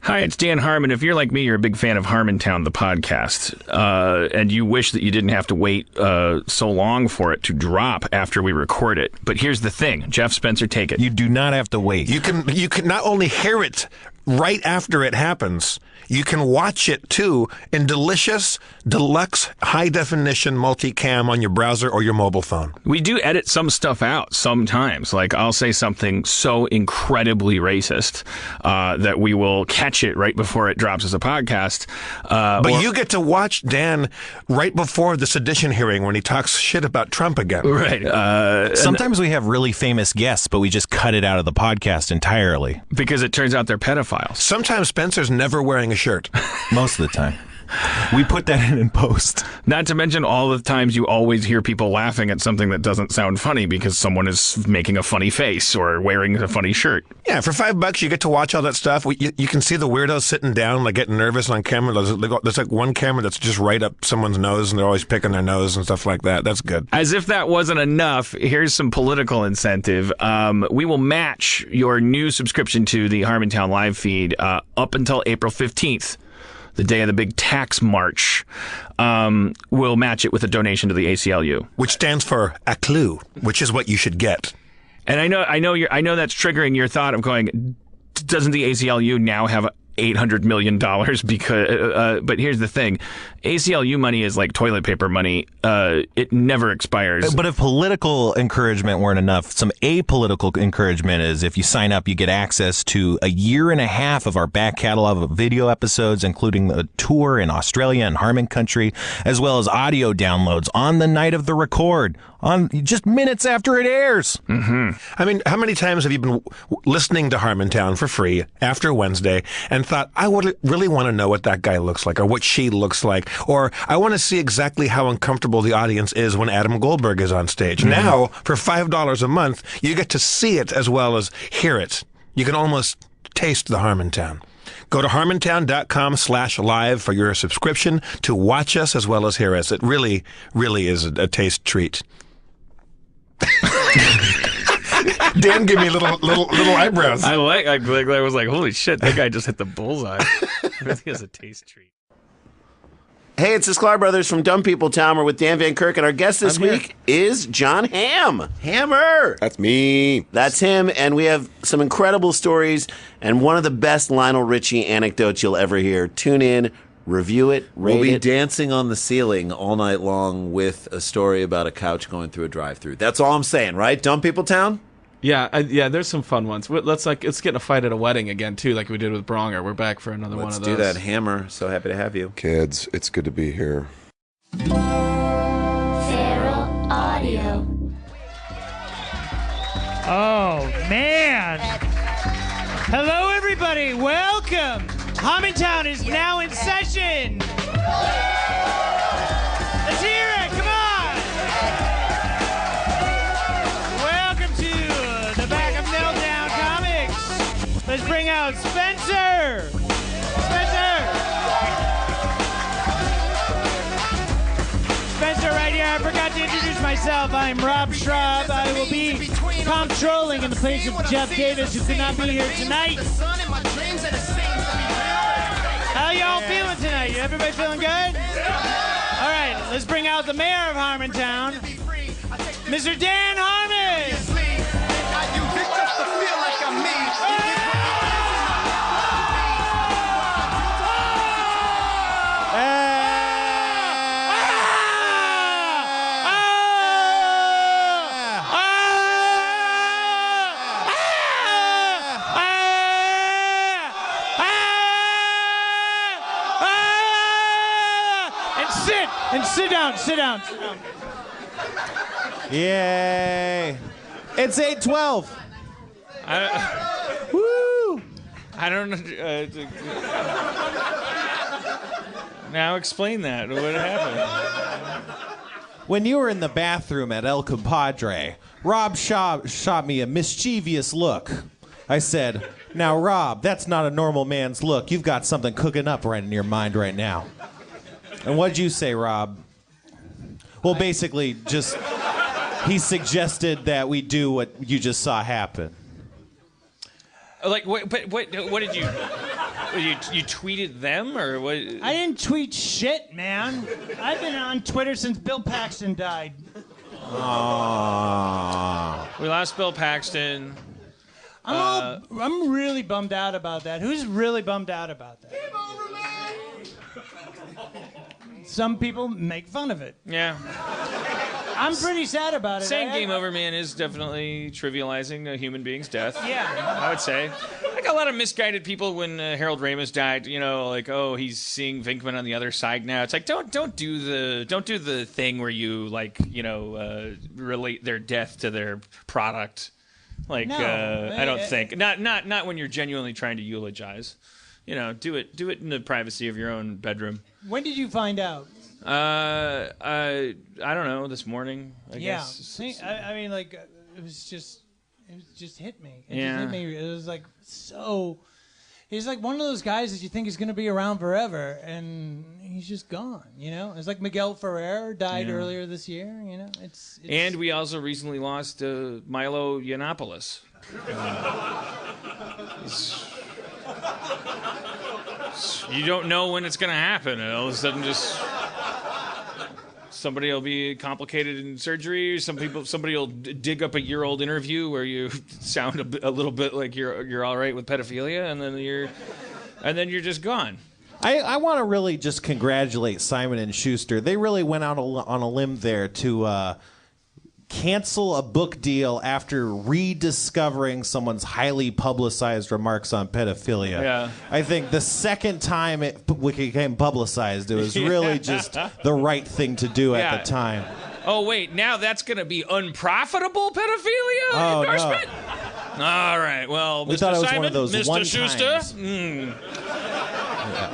Hi, it's Dan Harmon. If you're like me, you're a big fan of Harmontown, the podcast, and you wish that you didn't have to wait so long for it to drop after we record it. But here's the thing. Jeff Spencer, take it. You do not have to wait. You can not only hear it right after it happens, you can watch it too in delicious, deluxe, high-definition multicam on your browser or your mobile phone. We do edit some stuff out sometimes. Like, I'll say something so incredibly racist that we will catch it right before it drops as a podcast. But you get to watch Dan right before the sedition hearing when he talks shit about Trump again. Right. Sometimes we have really famous guests, but we just cut it out of the podcast entirely. Because it turns out they're pedophiles. Sometimes Spencer's never wearing a shirt. Most of the time. We put that in post. Not to mention all the times you always hear people laughing at something that doesn't sound funny because someone is making a funny face or wearing a funny shirt. Yeah, for $5 you get to watch all that stuff. You can see the weirdos sitting down, like getting nervous on camera. There's like one camera that's just right up someone's nose, and they're always picking their nose and stuff like that. That's good. As if that wasn't enough, here's some political incentive. We will match your new subscription to the Harmontown live feed up until April 15th. The day of the big tax march, we'll match it with a donation to the ACLU, which stands for a clue, which is what you should get. And I know that's triggering your thought of going, doesn't the ACLU now have $800 million? Because, but here's the thing, ACLU money is like toilet paper money. It never expires. But if political encouragement weren't enough, some apolitical encouragement is if you sign up, you get access to a year and a half of our back catalog of video episodes, including a tour in Australia and Harmon Country, as well as audio downloads on the night of the record, on just minutes after it airs. Mm-hmm. I mean, how many times have you been listening to Harmontown for free after Wednesday and thought, I would really want to know what that guy looks like or what she looks like, or I want to see exactly how uncomfortable the audience is when Adam Goldberg is on stage. Mm-hmm. Now, for $5 a month, you get to see it as well as hear it. You can almost taste the Harmontown. Go to harmontown.com/live for your subscription to watch us as well as hear us. It really, really is a taste treat. Dan gave me little eyebrows. I was like, holy shit, that guy just hit the bullseye. It really is a taste treat. Hey, it's the Sklar Brothers from Dumb People Town. We're with Dan Van Kirk, and our guest this week is John Hamm. Hammer! That's me. That's him, and we have some incredible stories and one of the best Lionel Richie anecdotes you'll ever hear. Tune in, review it, rate We'll be it. dancing on the ceiling all night long with a story about a couch going through a drive-thru. That's all I'm saying, right? Dumb People Town? Yeah, there's some fun ones. Let's get in a fight at a wedding again too, like we did with Bronger. We're back for another one of those. Let's do that, Hammer. So happy to have you. Kids, it's good to be here. Feral Audio. Oh, man. Hello, everybody. Welcome. Harmontown is now in session. Let's hear it. Come on. Welcome to the back of Meltdown Comics. Let's bring out Spencer. Spencer right here. I forgot to introduce myself. I'm Rob Schraub. I will be comptrolling in the place of Jeff Davis, who could not be here tonight. How y'all feeling tonight? Everybody feeling good? All right, let's bring out the mayor of Harmontown, Mr. Dan Harmon. Sit down. Yay. It's 8:12. Woo! I don't know. Now explain that. What happened? When you were in the bathroom at El Compadre, Rob shot me a mischievous look. I said, "Now, Rob, that's not a normal man's look. You've got something cooking up right in your mind right now." And what'd you say, Rob? Well, basically, just he suggested that we do what you just saw happen. Like, what did you? You tweeted them or what? I didn't tweet shit, man. I've been on Twitter since Bill Paxton died. Aww. We lost Bill Paxton. I'm really bummed out about that. Who's really bummed out about that? Some people make fun of it. Yeah. I'm pretty sad about it. Saying Game Over Man is definitely trivializing a human being's death. Yeah. I would say. Like a lot of misguided people when Harold Ramis died, like, oh, he's seeing Venkman on the other side now. It's like don't do the thing where you relate their death to their product. Like No, I don't think not when you're genuinely trying to eulogize. Do it in the privacy of your own bedroom. When did you find out? I don't know. This morning, I guess. See, I mean, like, it just hit me. It Yeah. just hit me. It was like so. He's like one of those guys that you think is going to be around forever, and he's just gone. It's like Miguel Ferrer died earlier this year. It's And we also recently lost Milo Yiannopoulos. You don't know when it's going to happen. And all of a sudden, just somebody will be complicated in surgery. Somebody will dig up a year-old interview where you sound a little bit like you're all right with pedophilia, and then you're just gone. I want to really just congratulate Simon & Schuster. They really went out on a limb there to cancel a book deal after rediscovering someone's highly publicized remarks on pedophilia. Yeah. I think the second time it became publicized, it was really just the right thing to do at the time. Oh, wait, now that's going to be unprofitable pedophilia endorsement? No. All right, well, We Mr. thought it was Simon, one of those Mr. one Schuster. times.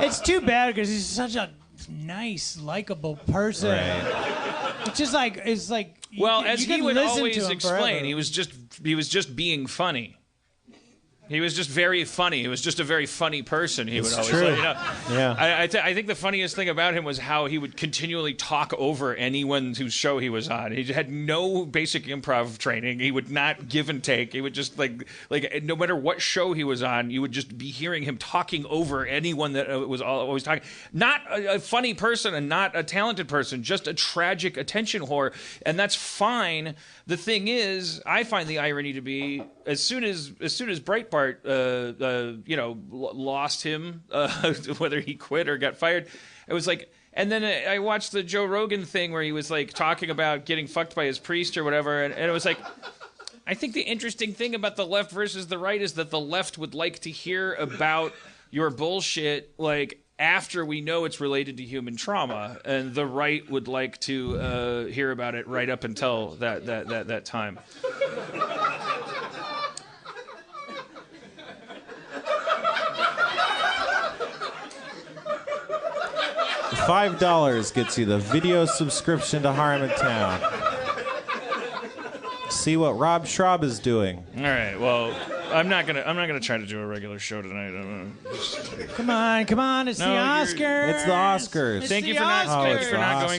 It's too bad because he's such a nice, likable person. Right. It's like Well, you as can he would listen always to him explain, forever. he was just being funny. He was just very funny. He was just a very funny person. He would always true. say, Yeah. I think the funniest thing about him was how he would continually talk over anyone whose show he was on. He had no basic improv training. He would not give and take. He would just like no matter what show he was on, you would just be hearing him talking over anyone that was always talking. Not a funny person and not a talented person, just a tragic attention whore, and that's fine. The thing is, I find the irony to be as soon as Breitbart, lost him, whether he quit or got fired, it was like. And then I watched the Joe Rogan thing where he was like talking about getting fucked by his priest or whatever, and it was like. I think the interesting thing about the left versus the right is that the left would like to hear about your bullshit like after we know it's related to human trauma, and the right would like to hear about it right up until that time. $5 gets you the video subscription to Harmontown. See what Rob Schraub is doing. All right. Well, I'm not gonna try to do a regular show tonight. Come on! It's the Oscars. It's the Oscars. It's Thank the you for not Oscars. going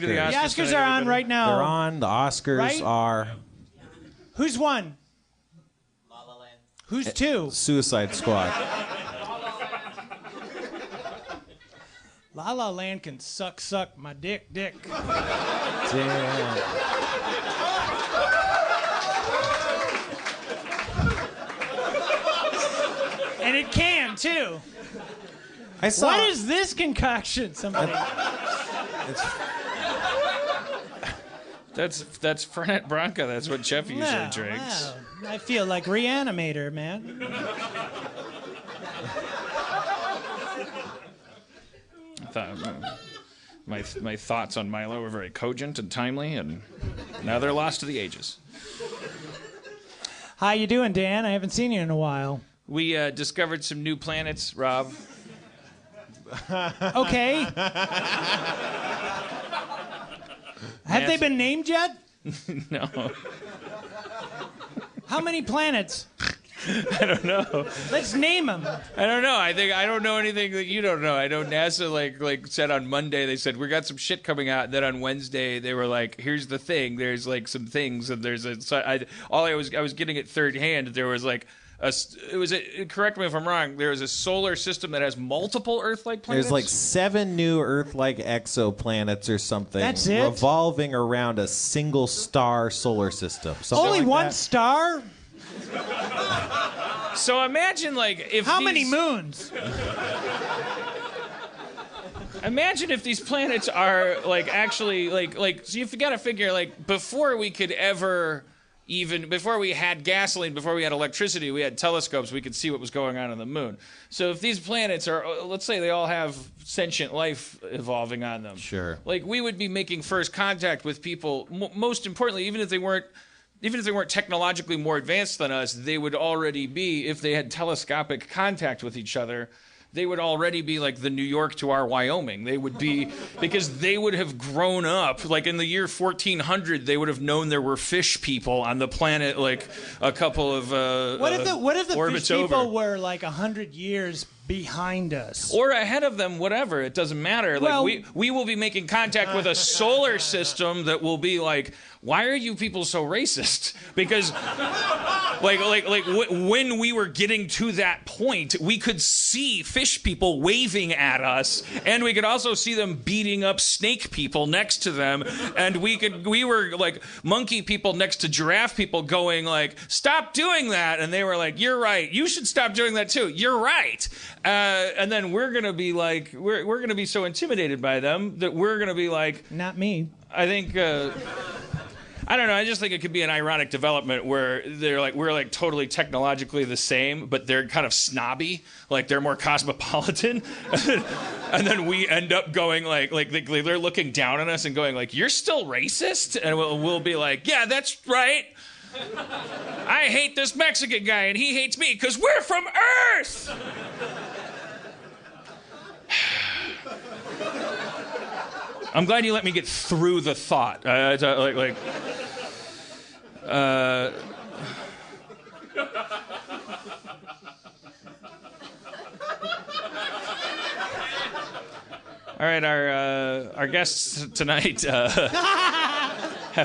to the Oscars. The Oscars tonight, are on everybody. right now. They're on. The Oscars Right? are Who's won? Who's two? Suicide Squad. La La Land can suck my dick. Damn. And it can too. I saw. What is this concoction? Somebody. That's Fernet Branca. That's what Jeff usually Wow, drinks. wow. I feel like Reanimator, man. I thought my thoughts on Milo were very cogent and timely, and now they're lost to the ages. How you doing, Dan? I haven't seen you in a while. We discovered some new planets, Rob. Okay. Have they been named yet? No. How many planets? I don't know. Let's name them. I don't know. I don't know anything that you don't know. I know NASA like said on Monday, they said we got some shit coming out. And then on Wednesday they were like, here's the thing. There's like some things, and there's I was getting it third hand. There was like correct me if I'm wrong, there is a solar system that has multiple Earth-like planets? There's like 7 new Earth-like exoplanets or something. That's it? Revolving around a single star solar system. Something Only like one that. star? So imagine, like, if How many moons? Imagine if these planets are, like, actually, like, so you've got to figure, like, before we had gasoline, before we had electricity, we had telescopes, we could see what was going on the moon. So if these planets are, let's say they all have sentient life evolving on them. Sure. Like, we would be making first contact with people, most importantly, even if they weren't technologically more advanced than us, they would already be, if they had telescopic contact with each other, they would already be like the New York to our Wyoming. They would be, because they would have grown up, like in the year 1400, they would have known there were fish people on the planet, like a couple of What if the orbits fish people over. were like 100 years behind us? Or ahead of them, whatever. It doesn't matter. Well- Like we will be making contact with a solar system that will be like, why are you people so racist? Because, when we were getting to that point, we could see fish people waving at us, and we could also see them beating up snake people next to them, and we were like monkey people next to giraffe people, going like, stop doing that, and they were like, you're right. You should stop doing that too. You're right. And then we're gonna be like, we're gonna be so intimidated by them that we're gonna be like, Not me. I think. I don't know. I just think it could be an ironic development where they're like, we're like totally technologically the same, but they're kind of snobby, like they're more cosmopolitan, and then we end up going like they're looking down on us and going like, you're still racist, and we'll be like, yeah, that's right. I hate this Mexican guy and he hates me because we're from Earth. I'm glad you let me get through the thought. All right, our guests tonight have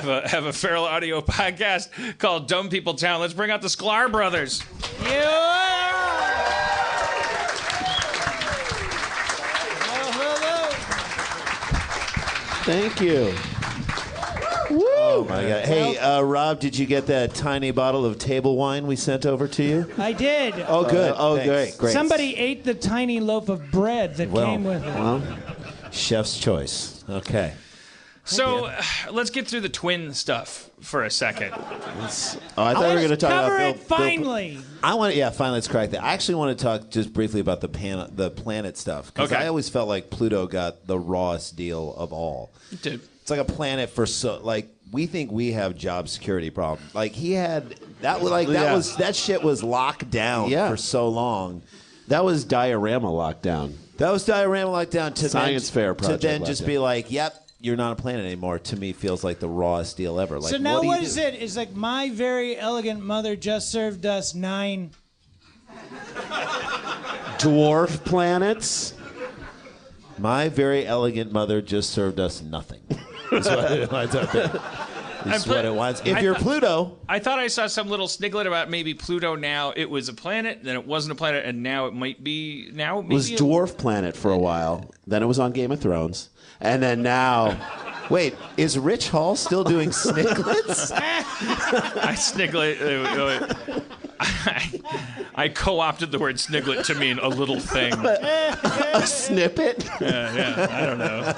a feral audio podcast called Dumb People Town. Let's bring out the Sklar brothers. Thank you. Woo! Oh my God! Hey, Rob, did you get that tiny bottle of table wine we sent over to you? I did. Oh, good. Great. Somebody ate the tiny loaf of bread that came with it. Well, chef's choice. Okay. So let's get through the twin stuff for a second. I thought we were going to talk Cover about it finally. finally, let's crack that. I actually want to talk just briefly about the planet stuff, because Okay. I always felt like Pluto got the rawest deal of all. Dude. It's like a planet for we think we have job security problems. Like he had that shit was locked down for so long. That was diorama lockdown. That was diorama lockdown to Science fair project to then just lockdown. be like, yep, you're not a planet anymore. To me, feels like the rawest deal ever. Like, So now what is it? It's like my very elegant mother just served us 9 Dwarf planets. My very elegant mother just served us nothing. That's what it wants out there. That's what it wants. If you're Pluto, I thought I saw some little sniglet about maybe Pluto now it was a planet, then it wasn't a planet, and now it might be. Now It was dwarf planet for a while. Then it was on Game of Thrones, and then now. wait, is Rich Hall still doing snicklets? I sniglet. I co-opted the word sniglet to mean a little thing. A snippet. Yeah, I don't know.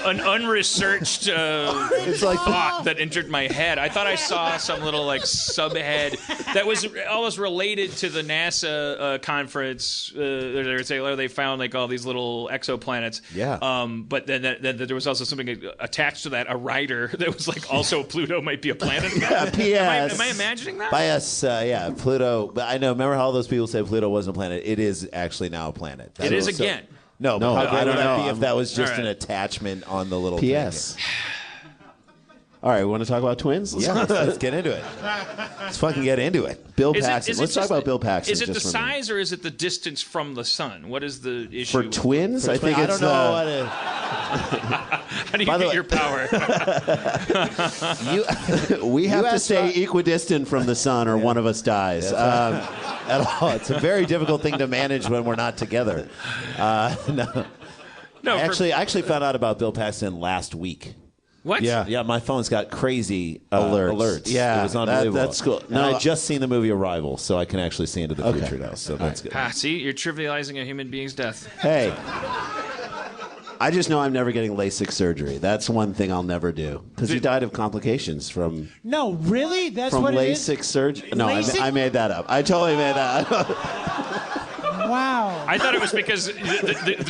An unresearched thought that entered my head. I thought I saw some little like subhead that was almost related to the NASA conference. They found like all these little exoplanets. Yeah. But then there was also something attached to that, a rider that was like also Pluto might be a planet. Yeah, P.S. Am I imagining that? By us, Pluto. But I know. Remember how all those people said Pluto wasn't a planet? It is actually now a planet. It is again. No, No, how I great don't would that know. be if that was just All an right. attachment on the little P.S. thing? All right, we want to talk about twins? Yeah, let's get into it. Let's fucking get into it. Bill Paxton. Let's talk about Bill Paxton. Is it the just for a minute. size or is it the distance from the sun? What is the issue? For twins? I think I it's don't know what How do you get your power? we have to stay equidistant from the sun or one of us dies. at all. It's a very difficult thing to manage when we're not together. No. I actually found out about Bill Paxton last week. What? Yeah, my phone's got crazy alerts. Yeah, it was unbelievable. that's cool. No, I just seen the movie Arrival, so I can actually see into the future now. So that's good. See, you're trivializing a human being's death. Hey, I just know I'm never getting LASIK surgery. That's one thing I'll never do. Because he died of complications from No, really? That's from what it is? LASIK surgery. No, LASIK? I made that up. I totally made that up. Wow. I thought it was because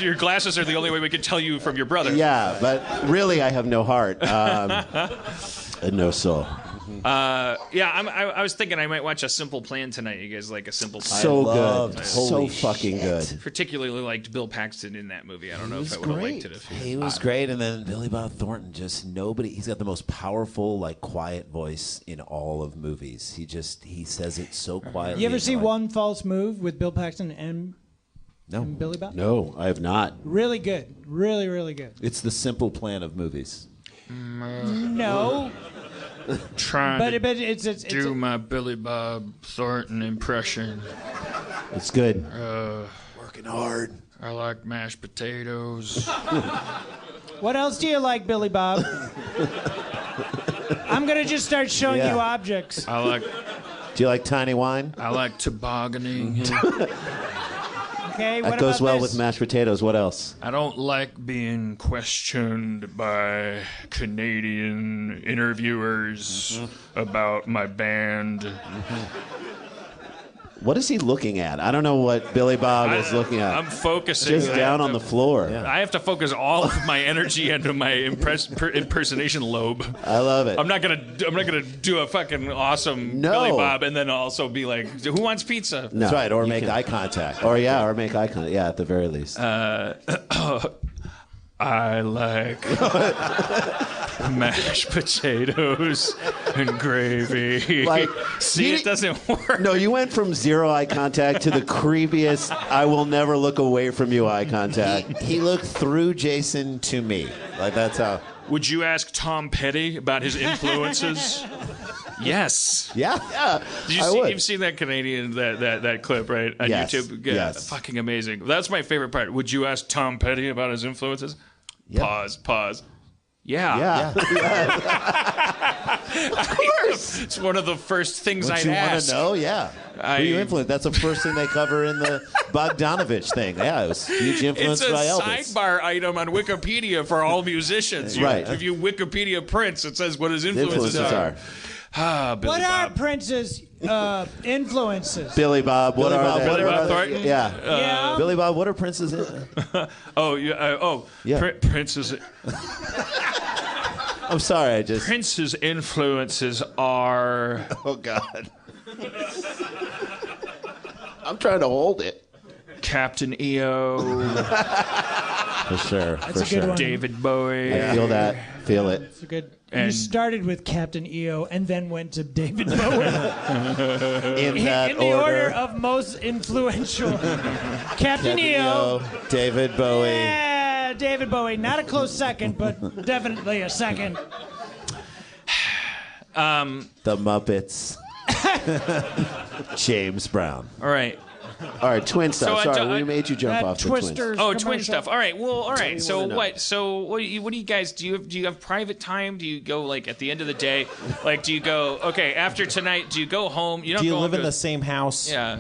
your glasses are the only way we could tell you from your brother. Yeah, but really, I have no heart and no soul. I was thinking I might watch A Simple Plan tonight. You guys like A Simple Plan? So good. So fucking good. Particularly liked Bill Paxton in that movie. I don't know if I would have liked it if He was great, and then Billy Bob Thornton, just nobody. He's got the most powerful, like, quiet voice in all of movies. He says it so quietly. You ever see and, One False Move with Bill Paxton and Billy Bob? No, I have not. Really good. Really, really good. It's the simple plan of movies. No. Trying But to it's do my Billy Bob Thornton impression. It's good. Working hard. I like mashed potatoes. What else do you like, Billy Bob? I'm gonna just start showing you objects. Do you like tiny wine? I like tobogganing. Okay, what that goes about well this? with mashed potatoes. What else? I don't like being questioned by Canadian interviewers about my band. What is he looking at? I don't know what Billy Bob is looking at. I'm focusing. Just down on the floor. I have to focus all of my energy into my impersonation lobe. I love it. I'm not gonna do a fucking awesome Billy Bob and then also be like, who wants pizza? No, That's right, or make eye contact. Or make eye contact. Yeah, at the very least. I like mashed potatoes and gravy. See, it doesn't work. No, you went from zero eye contact to the creepiest, I will never look away from you eye contact. He looked through Jason to me. Like, that's how. Would you ask Tom Petty about his influences? Yes. Yeah. Did you you've seen that Canadian that clip, right? On YouTube? Yeah, yes. Fucking amazing. That's my favorite part. Would you ask Tom Petty about his influences? Yeah. Pause. Yeah. Of course. It's one of the first things Don't I'd you want ask. to know? Yeah. Who you influence? That's the first thing they cover in the Bogdanovich thing. Yeah, it was huge influence It's a by Elvis. sidebar item on Wikipedia for all musicians. Right. If you Wikipedia Prince, it says what his influences are. Billy What are Bob. Prince's influences? Billy Bob. What are they? Billy Bob Thornton? Yeah. Yeah. Billy Bob, what are Prince's? Prince's I'm sorry, I just... Prince's influences are Oh, God. I'm trying to hold it. Captain EO, For sure. That's a good one. David Bowie. I feel that. Feel it. It's a good. You And- started with Captain EO and then went to David Bowie. In that in the order of most influential. Captain EO. David Bowie. Yeah, David Bowie. Not a close second, but definitely a second. The Muppets. James Brown. All right. All right, twin stuff. So, Sorry, we made you jump That off the twins. Twisters. Oh, commercial. twin stuff. All right. Well, all right. So wanna know? what? So what do you guys do? You have private time? Do you go like at the end of the day? Like, do you go okay after tonight? Do you go home? You don't Do you go live home in the same house? Yeah.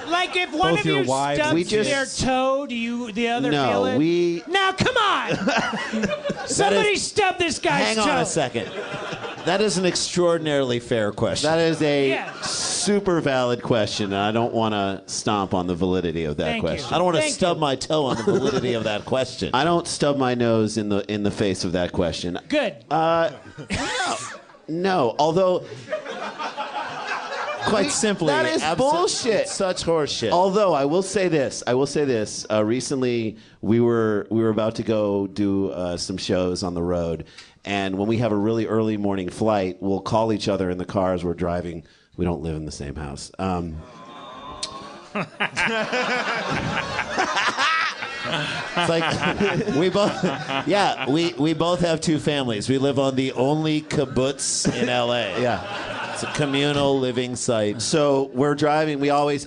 Like if one Both of your you wives- stubs We just- their toe, do you the other No, feel it? we- Now come on! Somebody stub this guy's Hang toe. on a second. That is an extraordinarily fair question. That is a Yeah. super valid question, and I don't want to stomp on the validity of that Thank you. question. I don't want to Thank stub you. my toe on the validity of that question. I don't stub my nose in the face of that question. Good. No, although Quite simply, that is bullshit. It's such horseshit. Although I will say this, recently we were about to go do some shows on the road, And when we have a really early morning flight, we'll call each other in the car as we're driving. We don't live in the same house. It's like we both have two families. We live on the only kibbutz in LA. Yeah. It's a communal living site. So we're driving.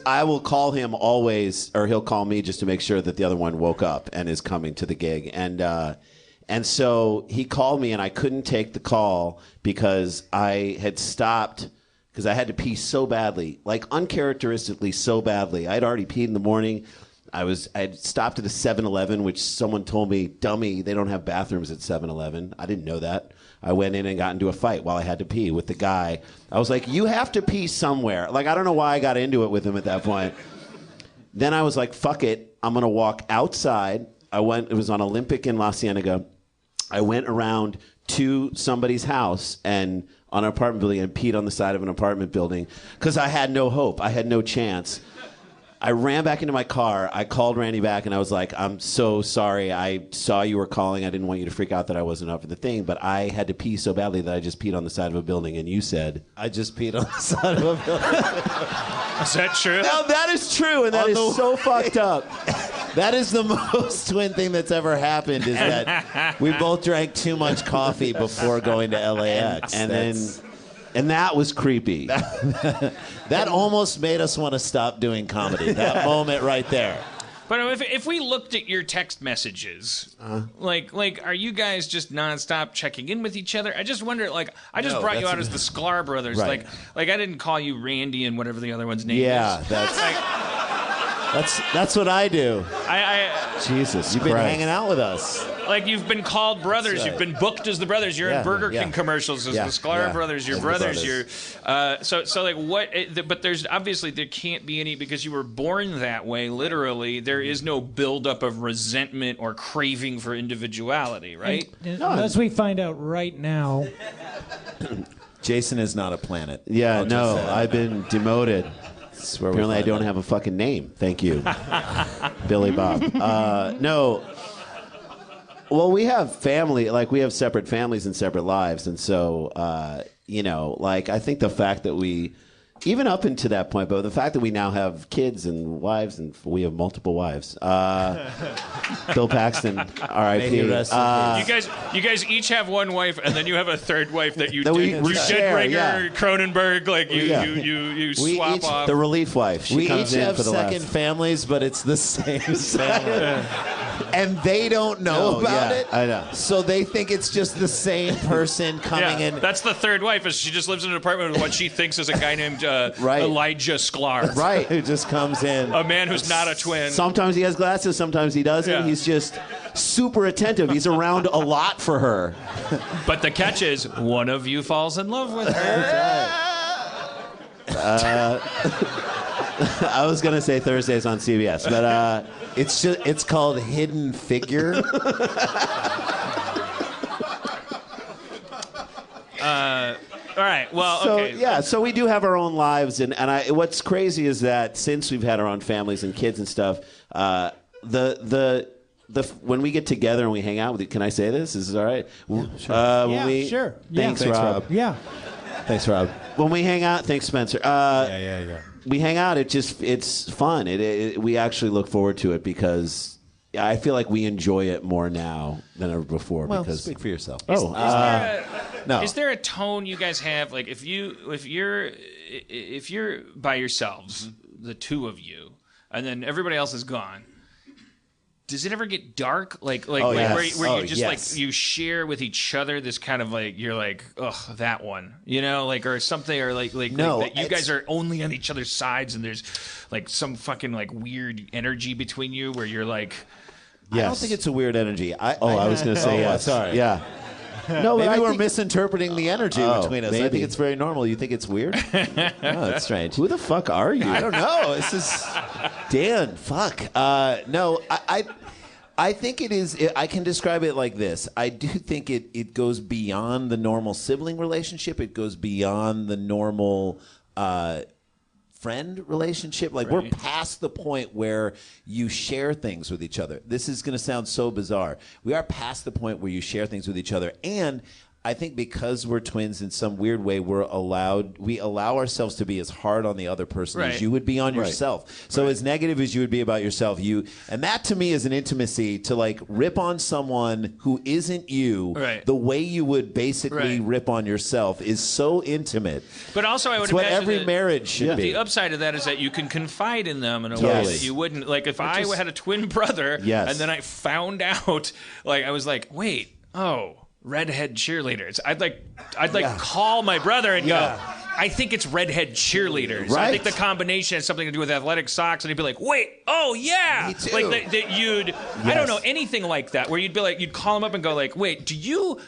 I will call him always, or he'll call me just to make sure that the other one woke up and is coming to the gig. And so he called me, and I couldn't take the call because I had stopped because I had to pee so badly, like uncharacteristically so badly. I'd already peed in the morning. I'd stopped at a 7-Eleven, which someone told me, dummy, they don't have bathrooms at 7-Eleven. I didn't know that. I went in and got into a fight while I had to pee with the guy. I was like, you have to pee somewhere. Like, I don't know why I got into it with him at that point. Then I was like, fuck it. I'm going to walk outside. It was on Olympic in La Cienega. I went around to somebody's house and on an apartment building and peed on the side of an apartment building because I had no hope. I had no chance. I ran back into my car. I called Randy back, and I was like, I'm so sorry. I saw you were calling. I didn't want you to freak out that I wasn't up for the thing, but I had to pee so badly that I just peed on the side of a building, and you said, I just peed on the side of a building. Is that true? No, that is true, and that is so fucked up. That is the most twin thing that's ever happened, is that we both drank too much coffee before going to LAX. And that was creepy. That almost made us want to stop doing comedy. That moment right there. But if we looked at your text messages, like, are you guys just nonstop checking in with each other? I just wonder, I just brought you out as the Sklar brothers. Right. Like I didn't call you Randy and whatever the other one's name is. Yeah, that's what I do. Jesus, you've been hanging out with us. Like, you've been called brothers. You've been booked as the brothers. You're in Burger King commercials as the Sklar brothers. You're brothers. You're so like what? But there's obviously there can't be any, because you were born that way. Literally, there is no buildup of resentment or craving for individuality, right? Unless we find out right now. Jason is not a planet. Yeah, no, I've been demoted. Apparently, I don't have a fucking name. Thank you, Billy Bob. No. Well, we have family, we have separate families and separate lives. And so, I think the fact that even up into that point, but the fact that we now have kids and wives, and we have multiple wives. Bill Paxton, R.I.P. You guys each have one wife, and then you have a third wife that you share, Ringer, Cronenberg, you swap off. The relief wife. We each have second families, but it's the same family. And they don't know about it. I know. So they think it's just the same person coming in. That's the third wife. Is she just lives in an apartment with what she thinks is a guy named Elijah Sklar. Right. Who just comes in. A man who's not a twin. Sometimes he has glasses. Sometimes he doesn't. Yeah. He's just super attentive. He's around a lot for her. But the catch is, one of you falls in love with her. That's right. I was going to say Thursdays on CBS, but it's called Hidden Figure. All right. Well, so, okay. Yeah, so we do have our own lives, and what's crazy is that since we've had our own families and kids and stuff, when we get together and we hang out with you, can I say this? Is this all right? Sure. Sure. Thanks, Rob. Yeah. Thanks, Rob. When we hang out, thanks, Spencer. We hang out. It's fun. We actually look forward to it because I feel like we enjoy it more now than ever before. Well, because speak for yourself. Is there a tone you guys have? Like, if you're by yourselves, the two of you, and then everybody else is gone, does it ever get dark? Where you just you share with each other this kind of you're like, ugh, that one, or something, or that you guys are only on each other's sides, and there's some fucking weird energy between you where you're like, yes. I don't think it's a weird energy. I was going to say yes. Sorry. Yeah. No, maybe we're misinterpreting the energy between us. Maybe. I think it's very normal. You think it's weird? Oh, that's strange. Who the fuck are you? I don't know. This is Dan. Fuck. No, I think it is. I can describe it like this. I do think it goes beyond the normal sibling relationship. It goes beyond the normal friend relationship. We're past the point where you share things with each other. This is going to sound so bizarre. We are past the point where you share things with each other. And I think because we're twins in some weird way, we allow ourselves to be as hard on the other person as you would be on yourself. So as negative as you would be about yourself, and that to me is an intimacy, to like rip on someone who isn't you the way you would basically rip on yourself is so intimate. But also I would imagine imagine what every that marriage should be. The upside of that is that you can confide in them in a way that you wouldn't. Like if I had a twin brother and then I found out, like I was like, wait, redhead cheerleaders. I'd call my brother and go, I think it's redhead cheerleaders. Right. I think the combination has something to do with athletic socks, and he'd be like, wait, me too. Like that you'd, I don't know, anything like that, where you'd be like, you'd call him up and go like, wait, do you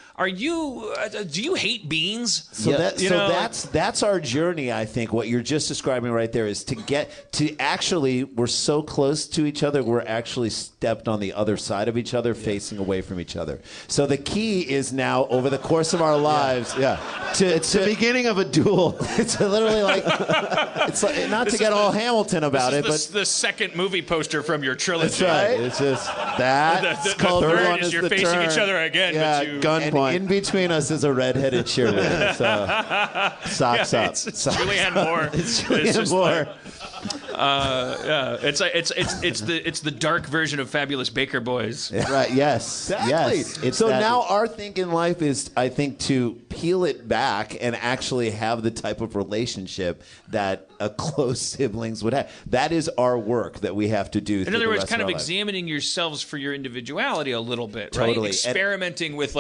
hate beans? So that's our journey. I think what you're just describing right there is to get to actually, we're so close to each other, we're actually stepped on the other side of each other, facing away from each other. So the key is now over the course of our lives, it's the beginning of a duel. It's literally like, it's like, not to get all Hamilton about it, but the second movie poster from your trilogy. That's right. It's just that. The third one is you're facing each other again. Yeah, but gunpoint. In between us is a redheaded cheerleader. So socks up. It's Julianne Moore. It's Julianne Moore. It's the dark version of Fabulous Baker Boys. Right. Yes. Exactly. Yes. So now our thing in life is, I think, to peel it back and actually have the type of relationship that a close siblings would have. That is our work that we have to do. In other words, kind of examining yourselves for your individuality a little bit, right? Totally. Experimenting with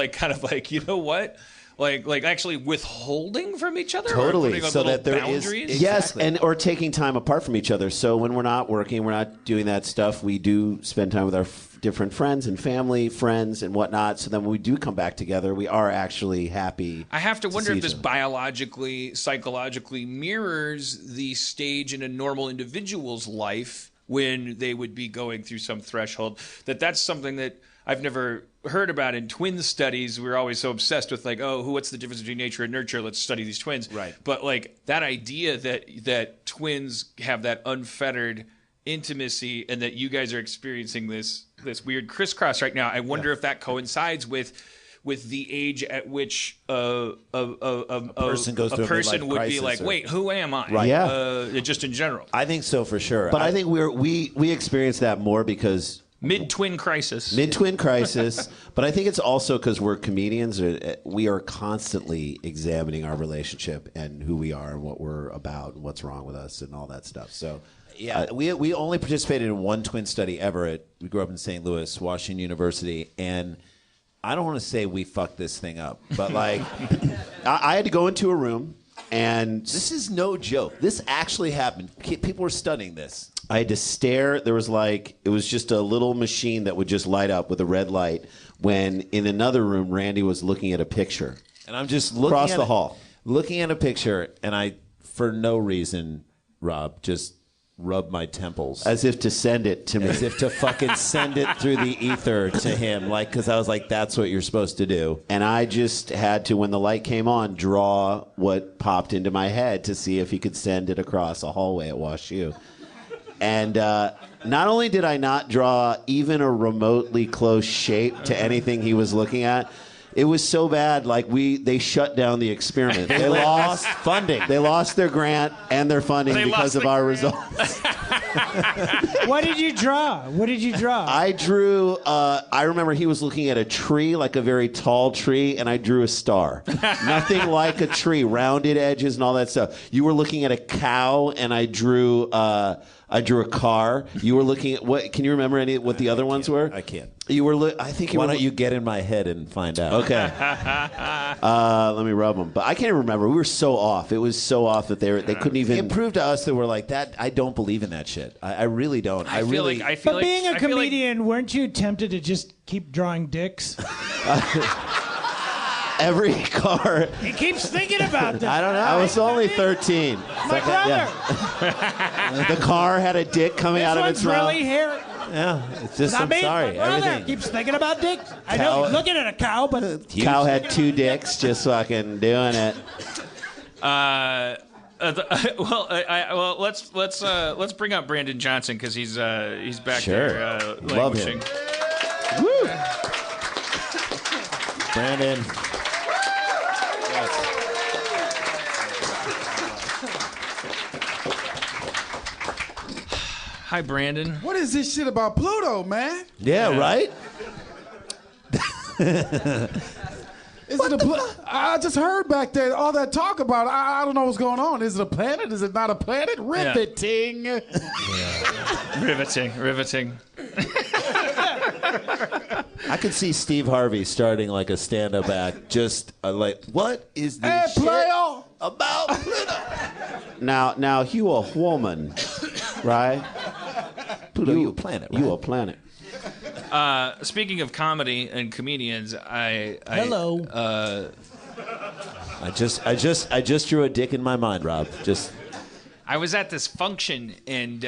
you know what? Like actually withholding from each other? Totally. Or so that there boundaries? is. Yes, or taking time apart from each other. So when we're not working, we're not doing that stuff, we do spend time with our different friends and family, friends and whatnot. So then when we do come back together, we are actually happy. I have to wonder if this each other. biologically, psychologically mirrors the stage in a normal individual's life when they would be going through some threshold. That's something that I've never heard about in twin studies. We're always so obsessed with what's the difference between nature and nurture? Let's study these twins. Right. But like that idea that twins have that unfettered intimacy and that you guys are experiencing this weird crisscross right now. I wonder if that coincides with the age at which a person goes through a person midlife would be crisis like, wait, who am I? Right. Yeah. Just in general. I think so for sure. But I think we experience that more because Mid-twin crisis. But I think it's also because we're comedians. We are constantly examining our relationship and who we are and what we're about and what's wrong with us and all that stuff. So, we only participated in one twin study ever. We grew up in St. Louis, Washington University, and I don't want to say we fucked this thing up, but like, I had to go into a room, and this is no joke. This actually happened. People were studying this. I had to stare. There was it was just a little machine that would just light up with a red light. When in another room, Randy was looking at a picture. And I'm just looking across the hall. Looking at a picture, and I, for no reason, Rob, just rubbed my temples. As if to send it to me. As if to fucking send it through the ether to him. Because I was like, that's what you're supposed to do. And I just had to, when the light came on, draw what popped into my head to see if he could send it across a hallway at WashU. And not only did I not draw even a remotely close shape to anything he was looking at, it was so bad, they shut down the experiment. They lost funding. They lost their grant and their funding because of our results. What did you draw? I drew, I remember he was looking at a tree, like a very tall tree, and I drew a star. Nothing like a tree, rounded edges and all that stuff. You were looking at a cow, and I drew a car. You were looking at what? Can you remember what the other ones were? I can't. You were. I think. Why don't you get in my head and find out? Okay. Let me rub them. But I can't remember. We were so off. It was so off that they couldn't even. It proved to us that we're like that. I don't believe in that shit. I really don't. But being a comedian, weren't you tempted to just keep drawing dicks? Every car. He keeps thinking about that. I don't know. I was only 13. My brother. The car had a dick coming out of its mouth. This one's really hairy. Yeah, it's just. I'm sorry. My brother Everything. keeps thinking about dicks. I know he's looking at a cow, but cow had 2 dicks, just fucking doing it. Let's bring up Brandon Johnson because he's back Sure. there Love languishing. him. Woo. Brandon. Hi, Brandon. What is this shit about Pluto, man? Yeah, right? Is it I just heard back there all that talk about it. I don't know what's going on. Is it a planet? Is it not a planet? Riveting. Riveting. I could see Steve Harvey starting like a stand-up act, just like, what is this shit player. about Pluto? Now, you a woman, right? Pluto, you a planet, right? You a planet. Speaking of comedy and comedians, Hello. I just drew a dick in my mind, Rob. I was at this function and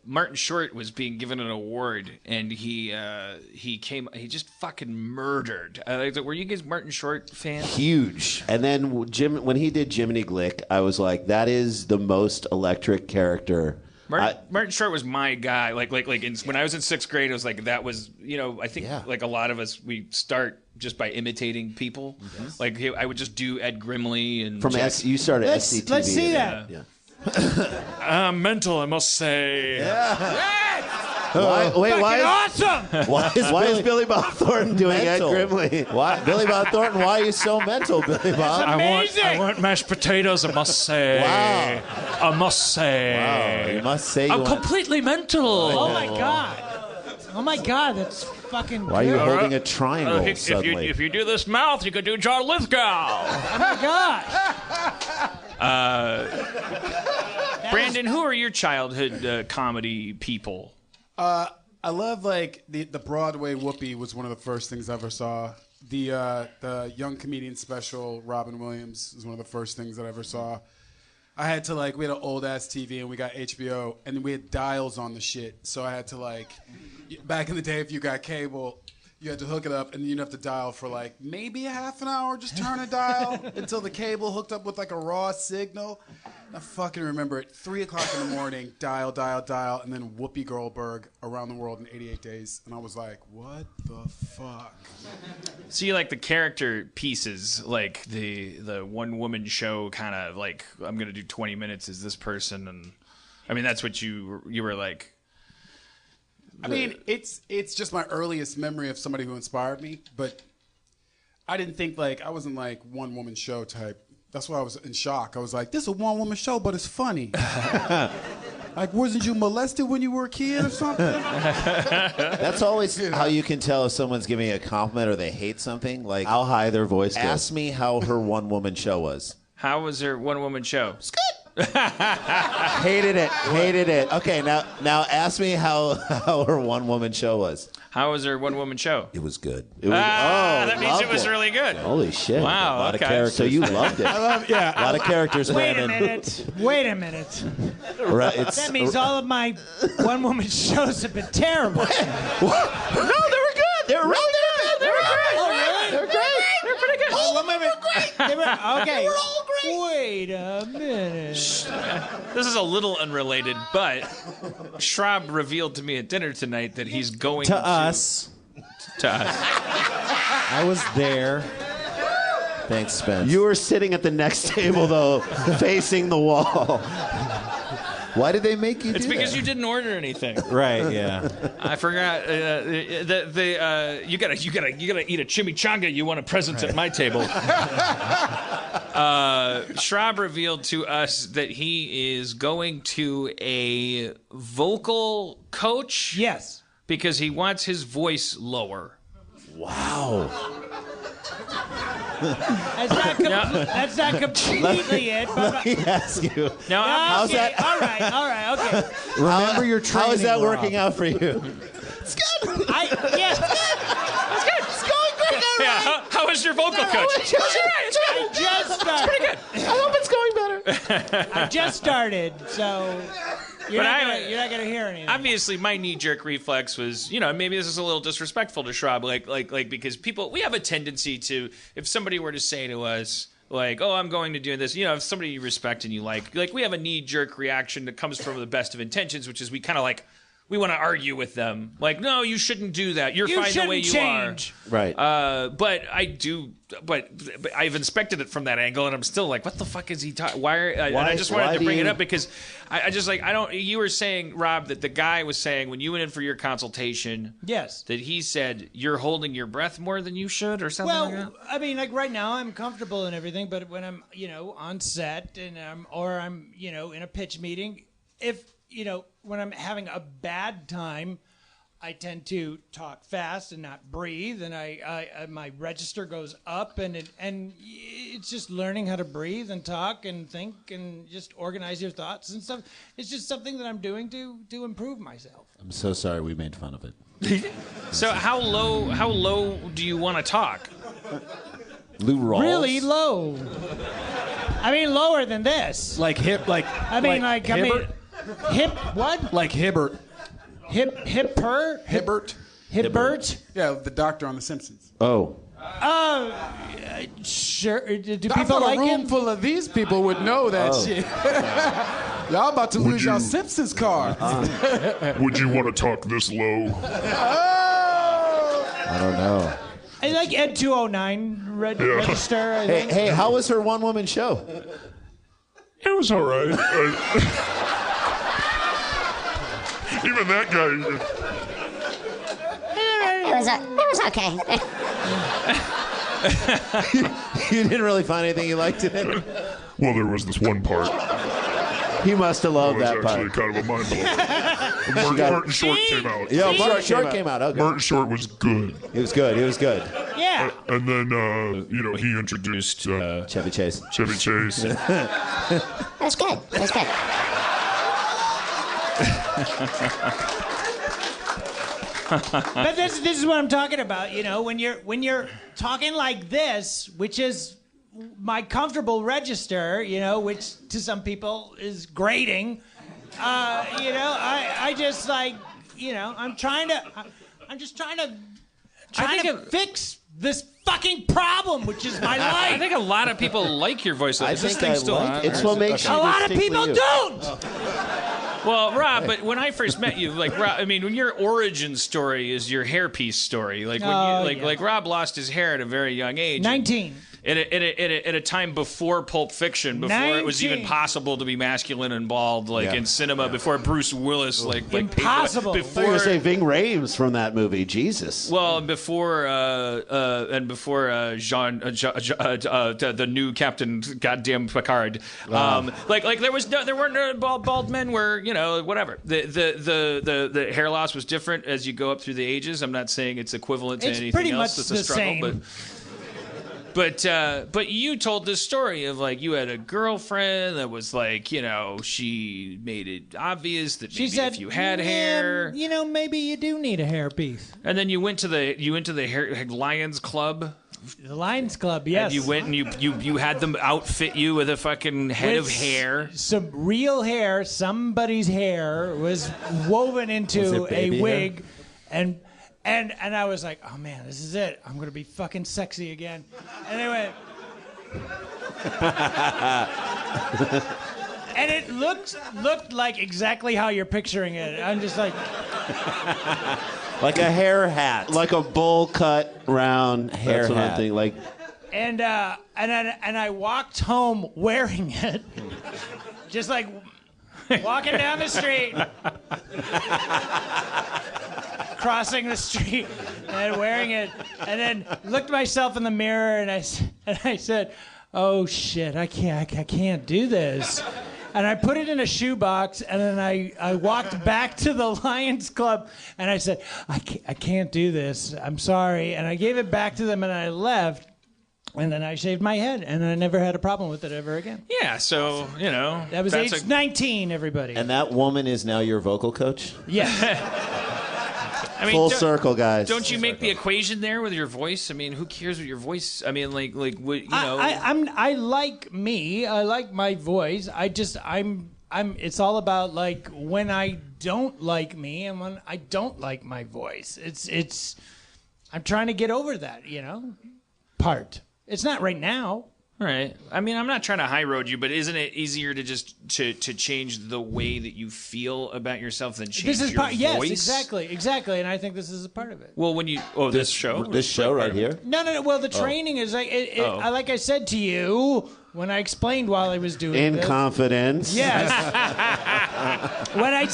Martin Short was being given an award, and he just fucking murdered. Were you guys Martin Short fans? Huge. And then when he did Jiminy Glick, I was like, that is the most electric character. Martin Short was my guy. When I was in 6th grade, it was like that was, I think like a lot of us, we start just by imitating people. Mm-hmm. Like I would just do Ed Grimley and you started SCTV. Let's see that. Yeah. I'm mental, I must say. Why Awesome. Why is Billy Bob Thornton doing mental? Ed Grimley? Why, Billy Bob Thornton? Why are you so mental, Billy Bob? I want mashed potatoes, I must say. Wow. I must say. Wow, you must say. I'm completely mental. Oh my God, that's fucking. Why are you holding a triangle suddenly? If you do this mouth, you could do John Lithgow. Oh my God. Brandon, who are your childhood comedy people? I love like the Broadway Whoopi was one of the first things I ever saw. The young comedian special, Robin Williams, is one of the first things that I ever saw. I had to we had an old ass TV and we got HBO and we had dials on the shit. So I had to back in the day, if you got cable, you had to hook it up and you'd have to dial for maybe a half an hour, just turn a dial until the cable hooked up with a raw signal. I fucking remember it. 3 o'clock in the morning, dial, and then Whoopi Goldberg, Around the World in 88 Days. And I was like, what the fuck? So you like the character pieces, like the one-woman show kind of I'm going to do 20 minutes as this person. And I mean, that's what you were like. I mean, it's just my earliest memory of somebody who inspired me. But I didn't think I wasn't one-woman show type. That's why I was in shock. I was like, this is a one-woman show, but it's funny. Wasn't you molested when you were a kid or something? That's always how you can tell if someone's giving a compliment or they hate something. How high their voice goes. Ask me how her one-woman show was. How was her one-woman show? It's good. Hated it. Okay, now ask me how her one-woman show was. How was her one-woman show? It was good. That means it was really good. Holy shit. Wow, A lot of okay. characters. So you loved it. A lot of characters, Wait man. Wait a minute. Right, That means all of my one-woman shows have been terrible. No, they were good. They were really good. They were great. Oh, really? They were great. They're pretty good. All of them were great. Okay. They were all great. Wait a minute. This is a little unrelated, but Schraub revealed to me at dinner tonight that he's going to us. To us. I was there. Thanks, Spence. You were sitting at the next table, though, facing the wall. Why did they make you It's do because that? you didn't order anything. Right, yeah. I forgot. You gotta eat a chimichanga. You want a present at my table. Schraub revealed to us that he is going to a vocal coach. Yes. Because he wants his voice lower. Wow. That's not completely it. But Let me ask you. Now, how's that? All right. Okay. Remember your training, How is that Rob. working out for you? It's good. It's going great. All yeah, right. how is your vocal coach? It's pretty good. I hope it's going better. I just started, so you're not gonna hear anything. Obviously, my knee-jerk reflex was, maybe this is a little disrespectful to Schraub, like because we have a tendency to, if somebody were to say to us, oh, I'm going to do this, if somebody you respect and you like we have a knee-jerk reaction that comes from the best of intentions, which is we kind of we want to argue with them. Like, no, you shouldn't do that. You're You fine the way you shouldn't change. are. Right. But I do. But I've inspected it from that angle, and I'm still like, what the fuck is he talking? And I just wanted to bring it up because I just like I don't. You were saying, Rob, that the guy was saying when you went in for your consultation, Yes. that he said you're holding your breath more than you should, or something like that. Well, I mean, like right now, I'm comfortable and everything, but when I'm, on set and I'm, in a pitch meeting, when I'm having a bad time, I tend to talk fast and not breathe, and my register goes up, and it's just learning how to breathe and talk and think and just organize your thoughts and stuff. It's just something that I'm doing to improve myself. I'm so sorry we made fun of it. So how low do you want to talk? Lou Rawls. Really low. I mean, lower than this. Like hip, like. Hibbert? Hip what? Like Hibbert. Hibbert? Hibbert. Yeah, the doctor on The Simpsons. Oh. Sure. Do I people thought like a room him? full of these people would know that shit. Y'all about to lose your Simpsons card. Would you want to talk this low? I don't know. I like Ed 209 register. I think. Hey, how was her one-woman show? It was all right. Even that guy. It was okay. You didn't really find anything you liked in it? Well, there was this one part. He must have loved that It was actually part. kind of a mind blower. Martin Short came out. Yeah, Martin Short came out. Okay. Martin Short was good. He was good. Yeah. And then, he introduced Chevy Chase. That's good. But this is what I'm talking about. When you're talking like this, which is my comfortable register, which to some people is grating. I just like, I'm just trying to fix this fucking problem, which is my life. I think a lot of people like your voice. I Is this think thing I still like on? it. It's what makes you A lot of distinctly people you. don't. Well, Rob, but when I first met you, like, Rob, I mean, when your origin story is your hairpiece story, like when like Rob lost his hair at a very young age, 19. At a time before Pulp Fiction, before it was even 19. possible to be masculine and bald, like in cinema, before Bruce Willis, like Impossible. I thought you were going to say Ving Rhames from that movie. Jesus. Well, before Jean, the new Captain Goddamn Picard, there weren't no bald men where whatever the hair loss was different as you go up through the ages. I'm not saying it's equivalent to It's anything pretty else. much It's a the struggle, same. But you told this story of like you had a girlfriend that was like she made it obvious that She maybe said, if you had hair, maybe you do need a hairpiece. and then you went to the Lions Club. The Lions Club, yes. And you went and you had them outfit you with a fucking head With of hair. Some real hair, somebody's hair was woven into Was it a baby wig, and I was like, oh man, this is it. I'm gonna be fucking sexy again. And they went, and it looked like exactly how you're picturing it. I'm just like, Like a hair hat. Like a bowl cut round hair That's what hat. I'm thinking. Like, and I walked home wearing it, just like walking down the street, crossing the street, and wearing it, and then looked myself in the mirror, and I said, "Oh shit, I can't do this." And I put it in a shoebox, and then I walked back to the Lions Club, and I said, I can't do this. I'm sorry. And I gave it back to them, and I left. And then I shaved my head, and I never had a problem with it ever again. Yeah, so, That was age 19, everybody. And that woman is now your vocal coach? Yeah. I mean, Full circle, guys. Don't you make the equation there with your voice? I mean, who cares what your voice? I mean, like what, I like me. I like my voice. I'm. It's all about like when I don't like me and when I don't like my voice. I'm trying to get over that, part. It's not right now. All right. I mean, I'm not trying to high road you, but isn't it easier to just to change the way that you feel about yourself than change This is your part. voice? Yes, exactly, and I think this is a part of it. Well, when you this show right here. No. Well, the training is like like I said to you when I explained while I was doing In this. confidence. Yes. When I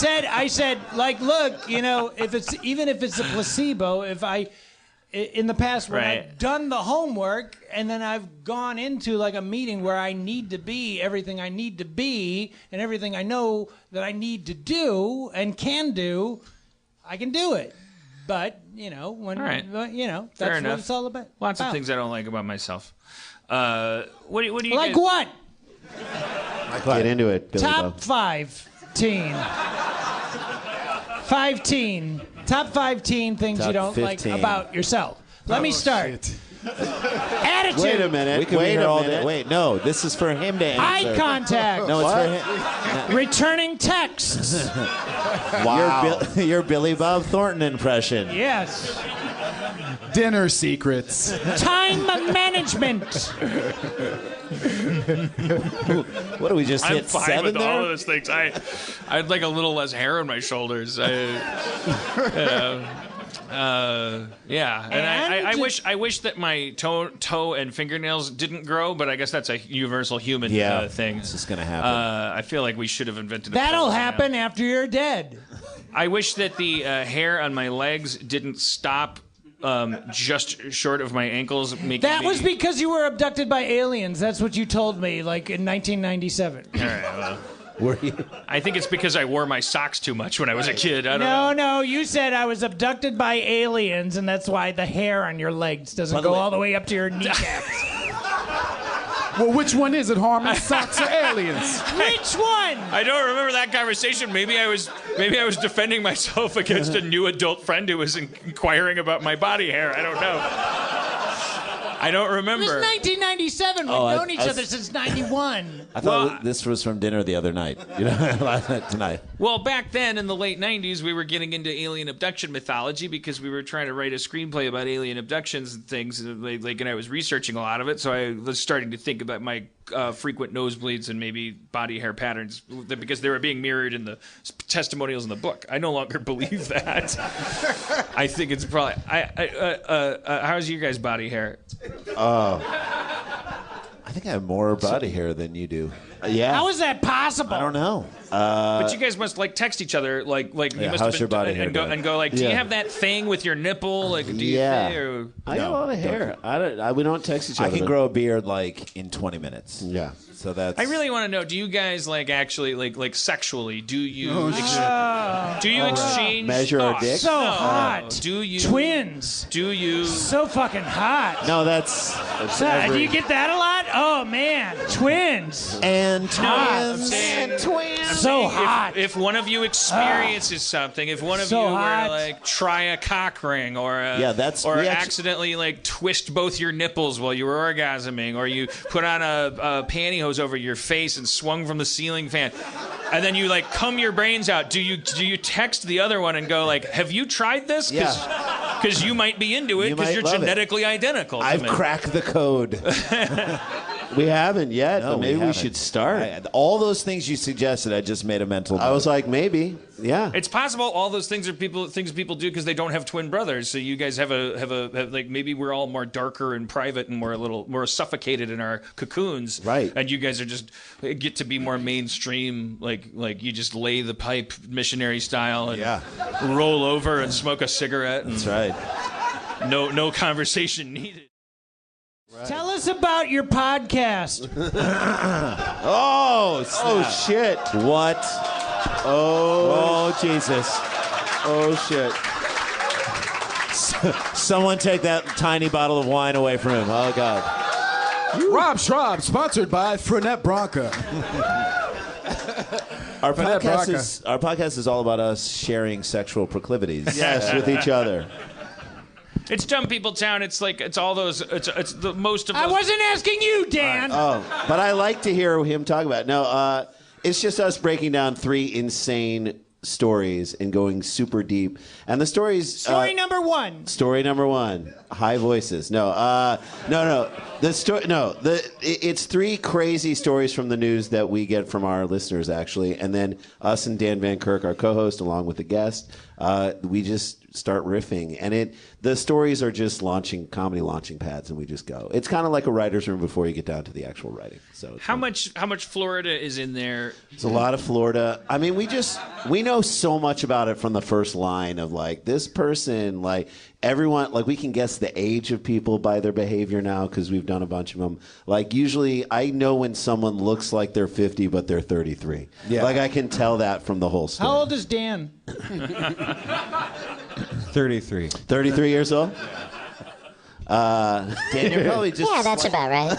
said, like, look, if it's a placebo, in the past when I've done the homework and then I've gone into like a meeting where I need to be everything I need to be and everything I know that I need to do and can do, I can do it. But, that's Fair what enough. it's all about. Lots of things I don't like about myself. What do you like guys... what? Get into it, Billy Top Bob. 5 teen. 5 teen. Top 5 teen things Top you don't 15. like about yourself. Let me start. Attitude. Wait a minute. We could be Wait here a all minute. day. Wait, no. This is for him to answer. Eye contact. No, it's for him. Returning texts. Wow. Your Billy Bob Thornton impression. Yes. Dinner secrets. Time management. What do we just I'm hit fine 7 with there? all of those things. I'd like a little less hair on my shoulders. Yeah, and I wish that my toe and fingernails didn't grow, but I guess that's a universal human thing. It's just gonna happen. I feel like we should have invented. That'll happen after you're dead. I wish that the hair on my legs didn't stop just short of my ankles. That was because you were abducted by aliens. That's what you told me, like in 1997. All right, well. Were you? I think it's because I wore my socks too much when I was a kid. I don't know. No, you said I was abducted by aliens, and that's why the hair on your legs doesn't go all the way up to your kneecaps. Well, which one is it, Harmon? Socks or aliens? Which one? I don't remember that conversation. Maybe I was defending myself against a new adult friend who was inquiring about my body hair. I don't know. I don't remember. It was 1997. We've known each other since 91. I thought this was from dinner the other night. Last night, tonight. Well, back then in the late 90s, we were getting into alien abduction mythology because we were trying to write a screenplay about alien abductions and things. And I was researching a lot of it, so I was starting to think about my frequent nosebleeds and maybe body hair patterns because they were being mirrored in the testimonials in the book. I no longer believe that. I think it's probably. How's your guys' body hair? I think I have more body hair than you do. Yeah. How is that possible? I don't know. But you guys must text each other you must how's have been, your body hair and go doing? and go like, do you have that thing with your nipple? Like, do you or, I got a lot of hair. We don't text each other. I can grow a beard in 20 minutes. Yeah. So that's. I really want to know. Do you guys actually sexually? Do you exchange measure our thoughts? dicks? So hot. Do you twins? Do you so fucking hot? No, that's do you get that a lot? Oh man, twins and twins and twins. So hot. If one of you experiences something, if one of you were to try a cock ring or accidentally twist both your nipples while you were orgasming, or you put on a pantyhose over your face and swung from the ceiling fan, and then you cum your brains out, do you text the other one and go have you tried this? Because you might be into it because you're genetically identical. I've cracked the code. We haven't yet, but maybe we should start. All those things you suggested, I just made a mental note. I was like, maybe, yeah. It's possible all those things are things people do because they don't have twin brothers. So you guys have maybe we're all more darker and private and a little more suffocated in our cocoons, right? And you guys are just get to be more mainstream, like you just lay the pipe missionary style and roll over and smoke a cigarette. That's right. No conversation needed. Right. Tell us about your podcast. Oh shit. What? Oh, Jesus. Oh, shit. Someone take that tiny bottle of wine away from him. Oh, God. Rob Schraub, sponsored by Frenette Branca. Our podcast is all about us sharing sexual proclivities with each other. It's Dumb People Town. It's all those. It's the most of. I wasn't asking you, Dan. Oh, but I like to hear him talk about it. No, it's just us breaking down 3 insane stories and going super deep. And the stories. Story number one. Story number one. High voices. No. The story. No. It's three crazy stories from the news that we get from our listeners, actually, and then us and Dan Van Kirk, our co-host, along with the guest, we just start riffing, and the stories are just comedy launching pads, and we just go. It's kind of like a writer's room before you get down to the actual writing. So how much Florida is in there? There's a lot of Florida. I mean, we know so much about it from the first line of like this person, like everyone, like we can guess the age of people by their behavior now because we've done a bunch of them. Like usually I know when someone looks like they're 50 but they're 33. Yeah. Like I can tell that from the whole story. How old is Dan? 33. 33 years old? Dan, you're probably just... Yeah, that's about right.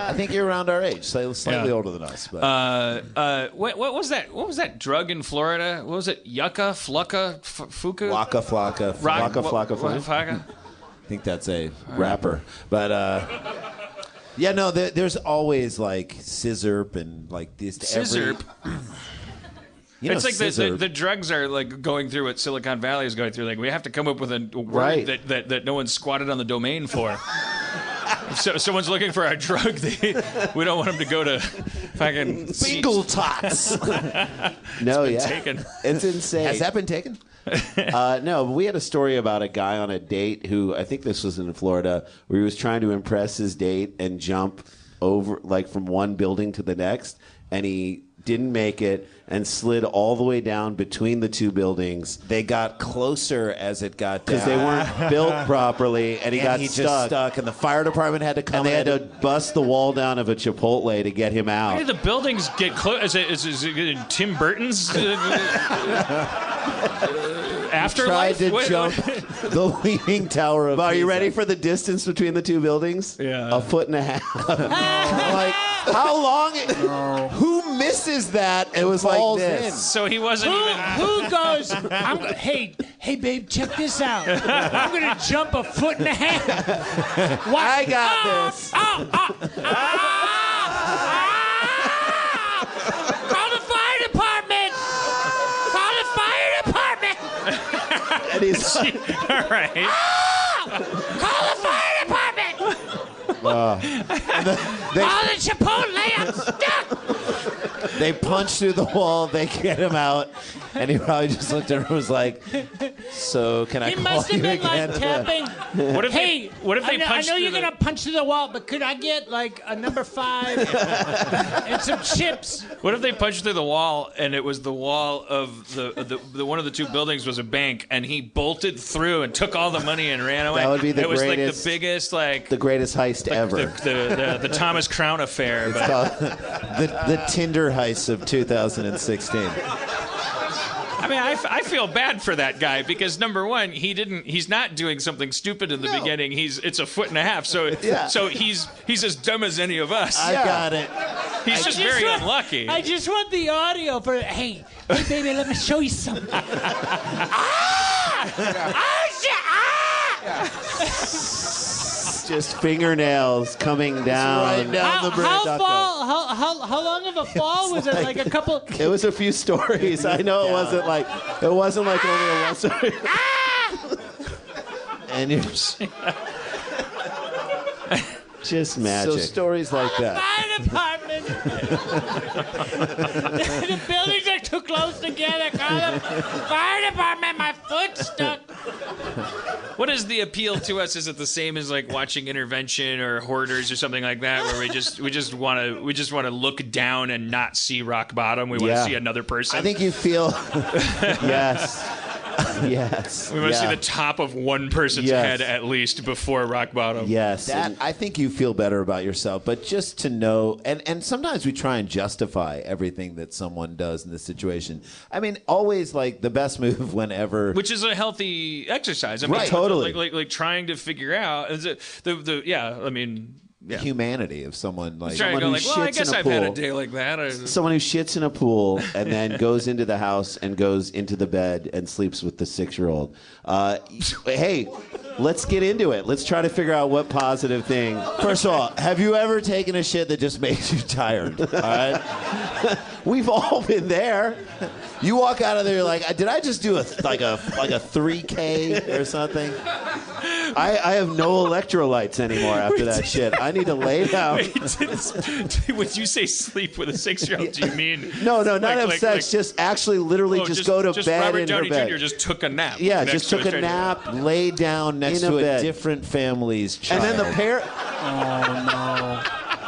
I think you're around our age, slightly older than us. But. What was that? What was that drug in Florida? What was it? Yucca, Flucca, Fuca? Waka Flocka. Waka Flocka Flocka. I think that's a rapper. But, yeah, no, there's always, like, scissorp and, like, this... Scissorp? It's like the drugs are like going through what Silicon Valley is going through. Like we have to come up with a word that no one's squatted on the domain for. If someone's looking for our drug, we don't want them to go to fucking Bingle Tots. No, yeah, taken. It's insane. Has that been taken? No, but we had a story about a guy on a date who, I think this was in Florida, where he was trying to impress his date and jump over, like from one building to the next, and he didn't make it and slid all the way down between the two buildings. They got closer as it got down. Because they weren't built properly, and he just stuck, and the fire department had to come and they had to bust the wall down of a Chipotle to get him out. Why did the buildings get close? Is it in Tim Burton's afterlife? Tried to jump the Leaning Tower of Pisa. Are you ready for the distance between the two buildings? Yeah. 1.5 feet. Like, how long? Who misses that? It was like this. So he wasn't even. Who goes? Hey, babe, check this out. I'm gonna jump 1.5 feet. What? I got this. Call the fire department. Call the fire department. And he's all right. Call the fire department. Call the Chipotle. I'm stuck. They punch through the wall. They get him out, and he probably just looked at her and was like, "So can I He call must have you been again?" like tapping. What if Hey, they I punched know through you're gonna punch through the wall, but could I get like a number 5 and some chips? What if they punched through the wall and it was the wall of the one of the two buildings was a bank and he bolted through and took all the money and ran away? That would be the It was like greatest- the biggest The greatest heist ever. the Thomas Crown affair. It's But called the Tinder heist of 2016. I mean, I feel bad for that guy because number one, he's not doing something stupid in the beginning. It's 1.5 feet, so he's as dumb as any of us. I got it. He's just very unlucky. I just want the audio for hey baby, let me show you something. Just fingernails coming down. Right down the bridge. How long of a fall was it? Like a couple. It was a few stories. I know it wasn't like only a one story. And you're just magic. So stories like that. Fire department. The buildings are too close together. Call the fire department. My foot's stuck. What is the appeal to us? Is it the same as like watching Intervention or Hoarders or something like that, where we just want to look down and not see rock bottom? We want to see another person. I think you feel yes. Yes. We want to see the top of one person's head at least before rock bottom. Yes. I think you feel better about yourself, but just to know, and sometimes we try and justify everything that someone does in this situation. I mean, always like the best move whenever. Which is a healthy exercise. I mean, right. Totally. Like trying to figure out humanity of someone like trying someone to who go like, well, I shits guess in a I've pool. had a day like that. Someone who shits in a pool and then goes into the house and goes into the bed and sleeps with the 6-year-old. Hey, Let's get into it. Let's try to figure out what positive thing. First of all, have you ever taken a shit that just makes you tired? All right. We've all been there. You walk out of there, you're like, did I just do a 3K or something? I have no electrolytes anymore after that shit. I need to lay down. When you say sleep with a 6-year-old, do you mean No, not have sex. Just actually, literally, just go to bed Robert in her Downey bed. Jr. just took a nap. Yeah, next just to took a a stranger. nap, laid down next to a different family's child. And then the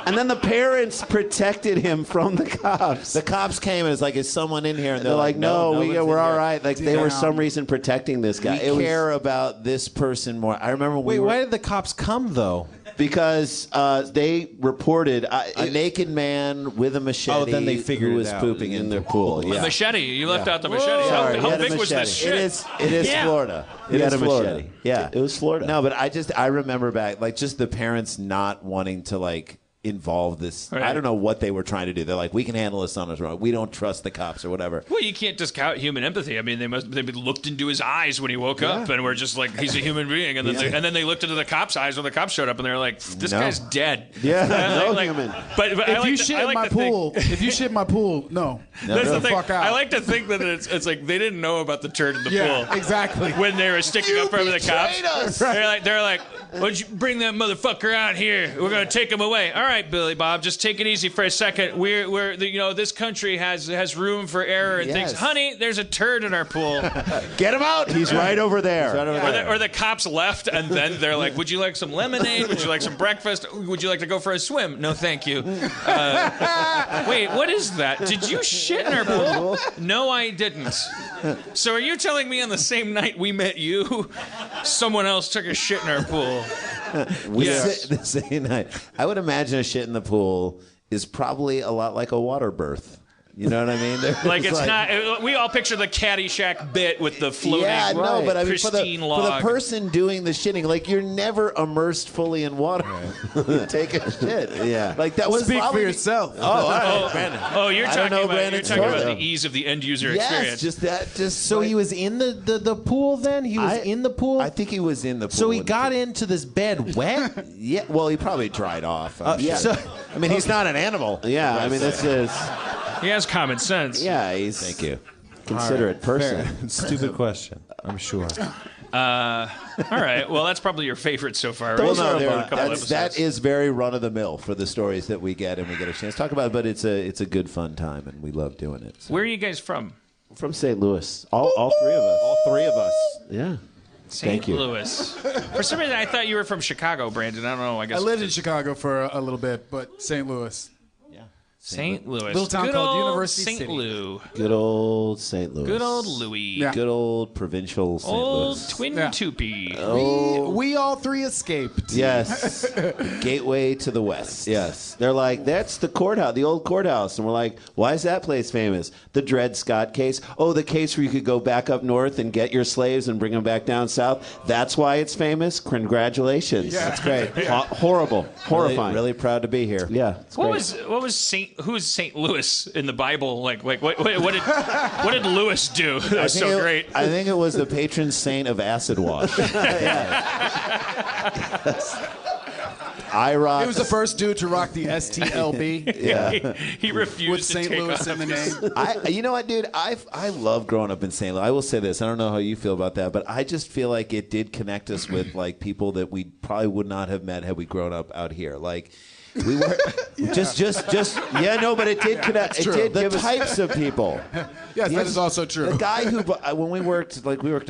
And then the parents protected him from the cops. The cops came and it's like, is someone in here? And they're like, no, we're all right. Like they were some reason protecting this guy. We care about this person more. I remember why did the cops come though? Because they reported a naked man with a machete. Oh, then they figured who it was out. pooping in their pool. A Yeah. machete. You left out the machete. Sorry, he How had a big was this machete. shit? It is Yeah. Florida. He had a Florida. machete. Yeah, it was Florida. No, but I remember back, like, just the parents not wanting to, like, involve this. Right. I don't know what they were trying to do. They're like, we can handle this on our own. We don't trust the cops or whatever. Well, you can't discount human empathy. I mean, they looked into his eyes when he woke up, and were just like, he's a human being. And then then they looked into the cops' eyes when the cops showed up, and they were like, this guy's dead. Yeah, no like, human. But If I like you to- shit I in like my to think- pool, if you shit in my pool, no. That's the thing. Fuck out. I like to think that it's like they didn't know about the turd in the Yeah, pool exactly. when they were sticking up for the cops. us. They're like, why don't you bring that motherfucker out here? We're gonna take him away. All right, Billy Bob, just take it easy for a second. We're this country has room for error and things. Yes. Honey, there's a turd in our pool. Get him out. He's right over there. Or the cops left, and then they're like, would you like some lemonade? Would you like some breakfast? Would you like to go for a swim? No, thank you. Wait, what is that? Did you shit in our pool? No, I didn't. So are you telling me on the same night we met you, someone else took a shit in our pool? Yes. The same night. I would imagine a shit in the pool is probably a lot like a water birth. You know what I mean? Like it's not. We all picture the Caddyshack bit with the floating, yeah, no, but I mean, for pristine the log. person doing the shitting, like you're never immersed fully in water. Take a shit. Yeah, like that was Speak probably for yourself. Oh, all right, Brandon. Oh, you're I talking don't know about Brandon's you're talking story, about the ease of the end user Yes, experience. just that. Just So he was in the pool then? He was in the pool? I think he was in the pool. So he got into this bed wet? Yeah, well, he probably dried off. Yeah. sure. I mean, he's not an animal. Yeah, I mean, this is. He has common sense. Yeah, he's. Thank you. Considerate person. Fair. Stupid question, I'm sure. All right. Well, that's probably your favorite so far. Well, Right? no, A couple episodes. that is very run of the mill for the stories that we get and we get a chance to talk about. But it's a good fun time and we love doing it. So. Where are you guys from? From St. Louis. All three of us. All three of us. Yeah. St. Louis. For some reason, I thought you were from Chicago, Brandon. I don't know. I guess I lived in Chicago for a little bit, but St. Louis. St. Louis. Little town Good called old University St. City. Lou. Good old St. Louis. Good old Louis. Yeah. Good old provincial St. Old Louis. Twin Yeah. Tupi. We all three escaped. Yes. Gateway to the West. Yes. They're like, that's the courthouse, the old courthouse. And we're like, why is that place famous? The Dred Scott case. Oh, the case where you could go back up north and get your slaves and bring them back down south. That's why it's famous? Congratulations. Yeah. That's great. Horrible. Horrifying. Really proud to be here. Yeah. It's What great. was who's St. Louis in the Bible? Like what did Lewis do? That was so great. I think it was the patron saint of acid wash. I rock. He was the first dude to rock the STLB. Yeah. He refused With to St. take Louis off in the his- name. You know what, dude? I love growing up in St. Louis. I will say this. I don't know how you feel about that, but I just feel like it did connect us with like people that we probably would not have met had we grown up out here. Like we were just but it did connect. It did the types of people. Yes, that is also true. The guy who when we worked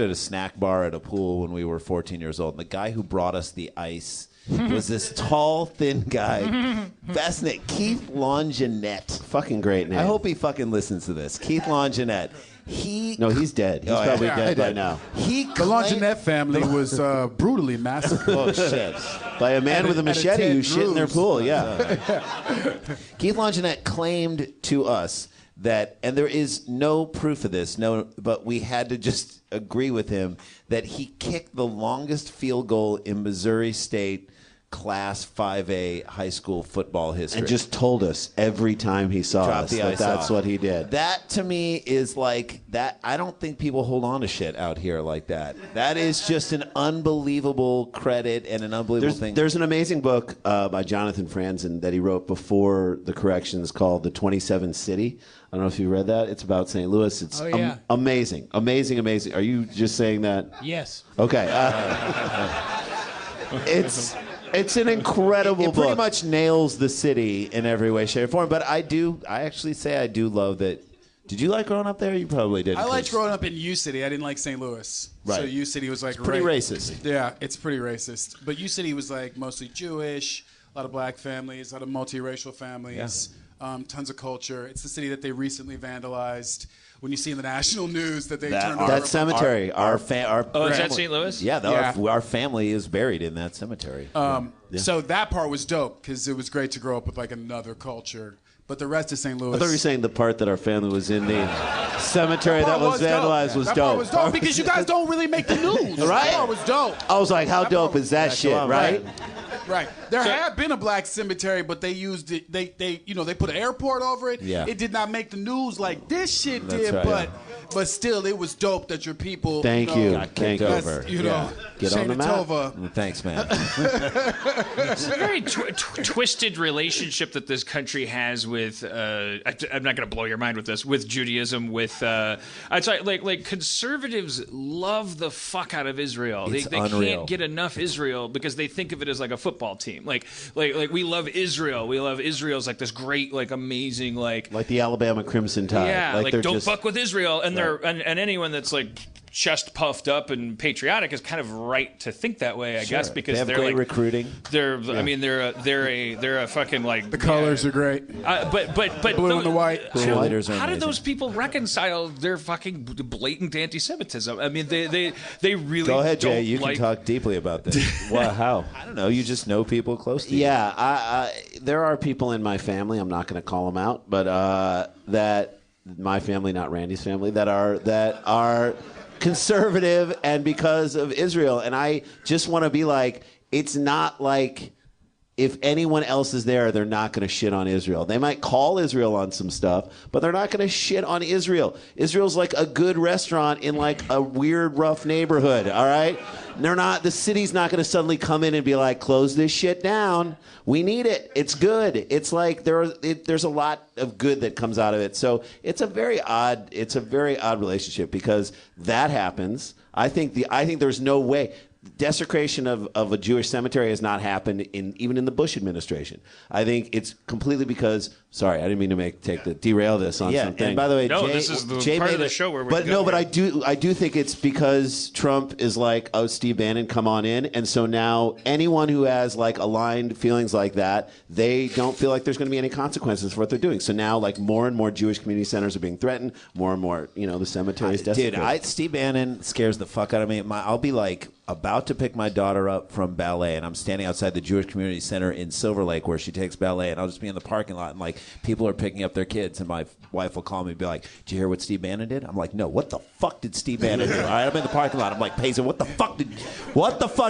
at a snack bar at a pool when we were 14 years old, and the guy who brought us the ice was this tall, thin guy. Best name, Keith Longinette. Fucking great name. I hope he fucking listens to this. Keith Longinette. No, he's dead. He's probably dead by now. The Longinette family was brutally massacred. Oh, shit. By a man with a machete who shit in their pool, yeah. Keith Longinette claimed to us that, and there is no proof of this, but we had to just agree with him, that he kicked the longest field goal in Missouri State Class 5A high school football history. And just told us every time he saw Dropped us the that ice that's off. what he did. That to me is like that. I don't think people hold on to shit out here like that. That is just an unbelievable credit and an unbelievable thing. There's an amazing book by Jonathan Franzen that he wrote before the corrections called The 27th City. I don't know if you read that. It's about St. Louis. It's Oh, yeah. amazing. Are you just saying that? Yes. Okay. It's an incredible book. It pretty much nails the city in every way, shape, or form. But I actually say I do love that. Did you like growing up there? You probably did. I liked growing up in U City. I didn't like St. Louis. Right. So U City was like pretty racist. Yeah, it's pretty racist. But U City was like mostly Jewish, a lot of black families, a lot of multiracial families, tons of culture. It's the city that they recently vandalized. When you see in the national news that they turned over that cemetery, our is that St. Louis? Yeah, our family is buried in that cemetery. So that part was dope because it was great to grow up with like another culture. But the rest of St. Louis. I thought you were saying the part that our family was in the cemetery that was vandalized was that dope. part was dope because you guys don't really make the news. Right? That part was dope. I was like, how dope is that shit, right? Right. There had been a black cemetery, but they used it. They put an airport over it. Yeah. It did not make the news like this shit That's did, right, but still, it was dope that your people. Thank you. Got kicked over. Get on the map. Thanks, man. It's a very twisted relationship that this country has with. I'm not going to blow your mind with this. With Judaism, with it's like conservatives love the fuck out of Israel. It's They unreal. can't get enough Israel because they think of it as like a football team. Like we love Israel. We love Israel's like this great, like amazing, like the Alabama Crimson Tide. yeah, like don't just, fuck with Israel. And they're and anyone that's like chest puffed up and patriotic is kind of right to think that way, I guess, because They have they're great like recruiting. I mean, they're a fucking like The colors are great. but Blue and the white. Cheerleaders are how do amazing. those people reconcile their fucking blatant anti-Semitism? I mean, they really Go ahead, Jay. don't You like... can talk deeply about this. Well, how? I don't know. You just know people close to you. Yeah, there are people in my family. I'm not going to call them out, but that my family, not Randy's family, that are conservative and because of Israel. And I just want to be like, it's not like if anyone else is there, they're not going to shit on Israel. They might call Israel on some stuff, but they're not going to shit on Israel. Israel's like a good restaurant in like a weird, rough neighborhood, all right? The city's not going to suddenly come in and be like, close this shit down. We need it. It's good. It's like there's a lot of good that comes out of it. So it's a very odd relationship because that happens. I think there's no way. Desecration of a Jewish cemetery has not happened even in the Bush administration. I think it's completely because. Sorry, I didn't mean to derail this on something. And by the way, No, Jay, this is the Jay part of made the show where we But go no, but here. I do think it's because Trump is like, oh, Steve Bannon, come on in, and so now anyone who has like aligned feelings like that, they don't feel like there's going to be any consequences for what they're doing. So now, like more and more Jewish community centers are being threatened. More and more, the cemeteries. Dude, Steve Bannon scares the fuck out of me. I'll be like about to pick my daughter up from ballet, and I'm standing outside the Jewish Community Center in Silver Lake where she takes ballet, and I'll just be in the parking lot, and like people are picking up their kids, and my wife will call me and be like, "Did you hear what Steve Bannon did?" I'm like, "No, what the fuck did Steve Bannon do?" All right, I'm in the parking lot. I'm like, Paisley, what the fuck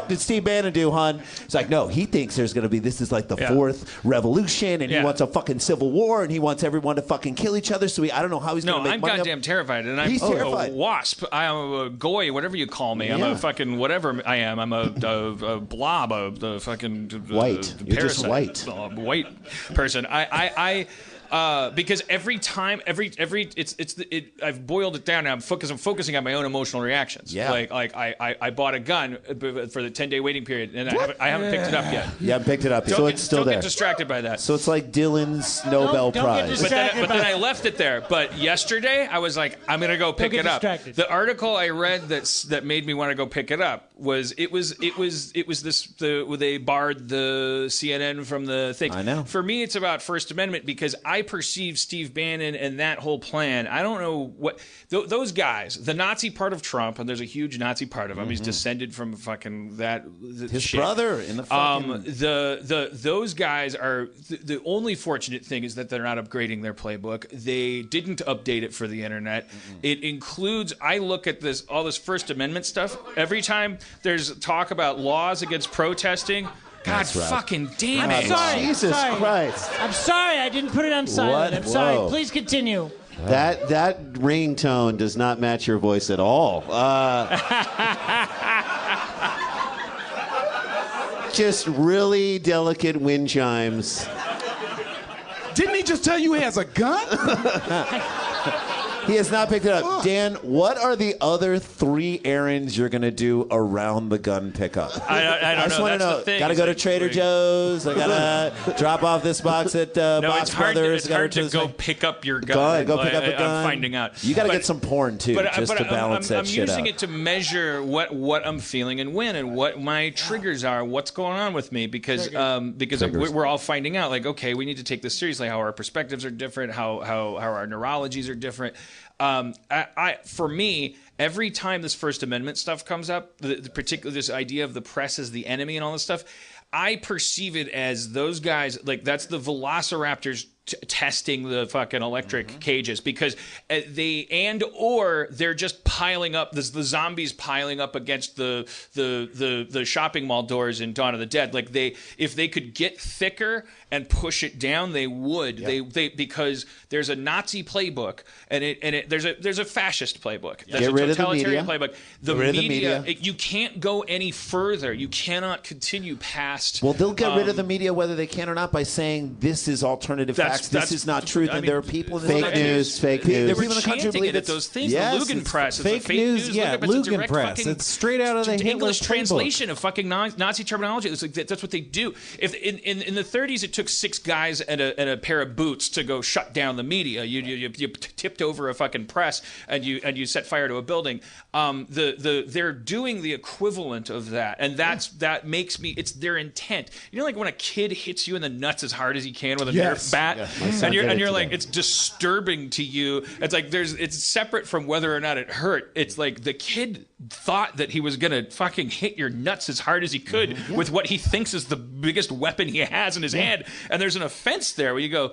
did Steve Bannon do, hon? It's like, no, he thinks there's gonna be this is like the fourth revolution, and he wants a fucking civil war, and he wants everyone to fucking kill each other. So I don't know how he's gonna make I'm money. goddamn terrified, and I'm He's terrified. a wasp. I am a goy, whatever you call me. I'm a fucking whatever I am. I'm a blob, a fucking white. You're just parasite. white. White person. Because every time, I've boiled it down. Now I'm focusing on my own emotional reactions. Yeah. Like I bought a gun for the 10-day waiting period, and I haven't picked it up yet. You haven't picked it up yet, so it's still don't there. Get distracted by that. So it's like Dylan's Nobel Don't get Prize. But then I left it there. But yesterday I was like, I'm gonna go pick get it up. distracted. The article I read that made me want to go pick it up was they barred the CNN from the thing. I know. For me, it's about First Amendment because I perceive Steve Bannon and that whole plan. I don't know what those guys, the Nazi part of Trump, and there's a huge Nazi part of him. He's descended from fucking His shit. brother in the fucking... Those guys are the only fortunate thing is that they're not upgrading their playbook. They didn't update it for the internet. It includes. I look at all this First Amendment stuff every time there's talk about laws against protesting. God fucking damn it. I'm sorry. Jesus sorry. Christ. I'm sorry. I didn't put it on silent. What? I'm sorry. Whoa. Please continue. That ringtone does not match your voice at all. Just really delicate wind chimes. Didn't he just tell you he has a gun? He has not picked it up. Dan, what are the other 3 errands you're going to do around the gun pickup? I don't I just know. want to That's know. the thing. Got to It's go to like, Trader Joe's. I got to drop off this box at No, Box it's hard, Brothers. it's hard to go pick up your gun. Go pick up a gun. I'm finding out. You got to get some porn, too, just to balance that shit out. I'm using it to measure what I'm feeling and when and what my triggers are, what's going on with me, because we're all finding out, like, okay, we need to take this seriously, how our perspectives are different, how our neurologies are different. For me, every time this First Amendment stuff comes up, particularly this idea of the press as the enemy and all this stuff, I perceive it as those guys, like that's the velociraptors testing the fucking electric cages, because they're just piling up, the zombies piling up against the shopping mall doors in Dawn of the Dead. Like if they could get thicker and push it down, they would. Yep. They because there's a Nazi playbook and there's a fascist playbook. There's Get rid a of the totalitarian media. playbook. Get rid of the media. You can't go any further. You cannot continue past. Well, they'll get rid of the media whether they can or not by saying this is alternative facts. This is not truth, and there are people in fake news. They were People in the country chanting believe it at those things. Yes, the Lugan Press. It's fake a fake news. Yeah, Lugan, it's a Lugan direct Press. fucking It's straight out of the Hitler English playbook. translation of fucking Nazi terminology. It's like that's what they do. If in the 30s, it took 6 guys and a pair of boots to go shut down the media. You tipped over a fucking press and you set fire to a building. They're doing the equivalent of that, and that makes me. It's their intent. You know, like when a kid hits you in the nuts as hard as he can with a Nerf bat, and you're like, it's disturbing to you. It's like it's separate from whether or not it hurt. It's like the kid thought that he was gonna fucking hit your nuts as hard as he could with what he thinks is the biggest weapon he has in his hand, and there's an offense there where you go,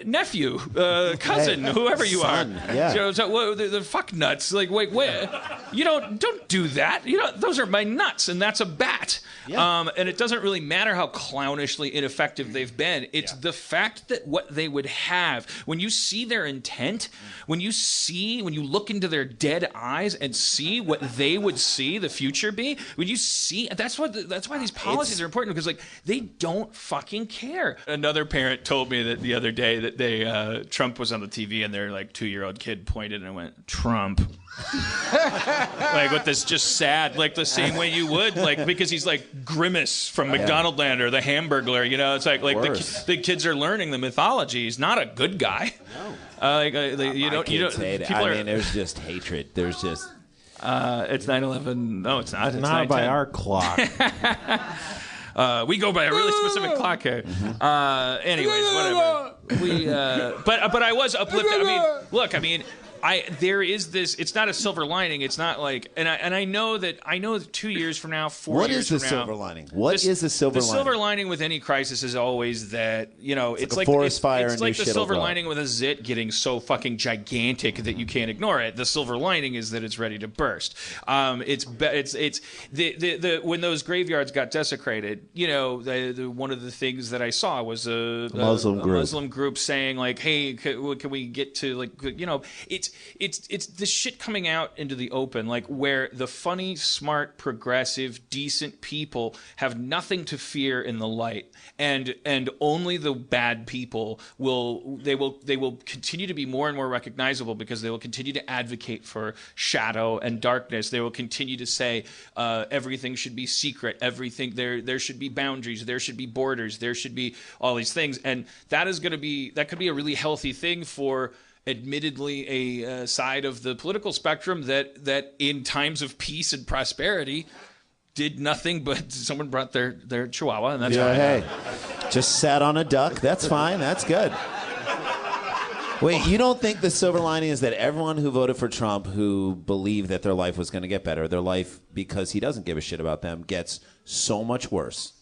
nephew, cousin, whoever you son, are, yeah. so the fuck nuts. Like, wait, you don't do that. Those are my nuts, and that's a bat. Yeah. And it doesn't really matter how clownishly ineffective they've been. It's the fact that what they would have when you see their intent, when you look into their dead eyes and see what they would see the future be, when you see, that's why these policies are important, because like they don't fucking care. Another parent told me that the other day that Trump was on the TV and their like 2-year-old kid pointed and went, Trump. Like with this just sad, like the same way you would, like because he's like Grimace from McDonaldland or the Hamburglar, it's like the kids are learning the mythology. He's not a good guy. No. You don't hate it. People I mean, there's just hatred. There's just it's 9/11. No, it's not. It's not 9/10. by our clock. We go by a really specific clock here. Anyways, whatever. But I was uplifted. I mean, look, there is this. It's not a silver lining. It's not like, and I know that 2 years from now, 4 years from now. What is the silver lining? What is the silver lining? The silver lining with any crisis is always that it's like a forest fire. It's and like the shit'll silver go. lining with a zit getting so fucking gigantic that you can't ignore it. The silver lining is that it's ready to burst. It's the when those graveyards got desecrated. One of the things that I saw was a Muslim group saying like, hey, can we get to like it's the shit coming out into the open, like where the funny, smart, progressive, decent people have nothing to fear in the light, and only the bad people will continue to be more and more recognizable because they will continue to advocate for shadow and darkness. They will continue to say everything should be secret, everything there should be boundaries, there should be borders, there should be all these things, and that could be a really healthy thing for admittedly a side of the political spectrum that in times of peace and prosperity did nothing but someone brought their chihuahua, and that's fine. Hey, just sat on a duck. That's fine. That's good. Wait, you don't think the silver lining is that everyone who voted for Trump, who believed that their life was going to get better, their life, because he doesn't give a shit about them, gets so much worse?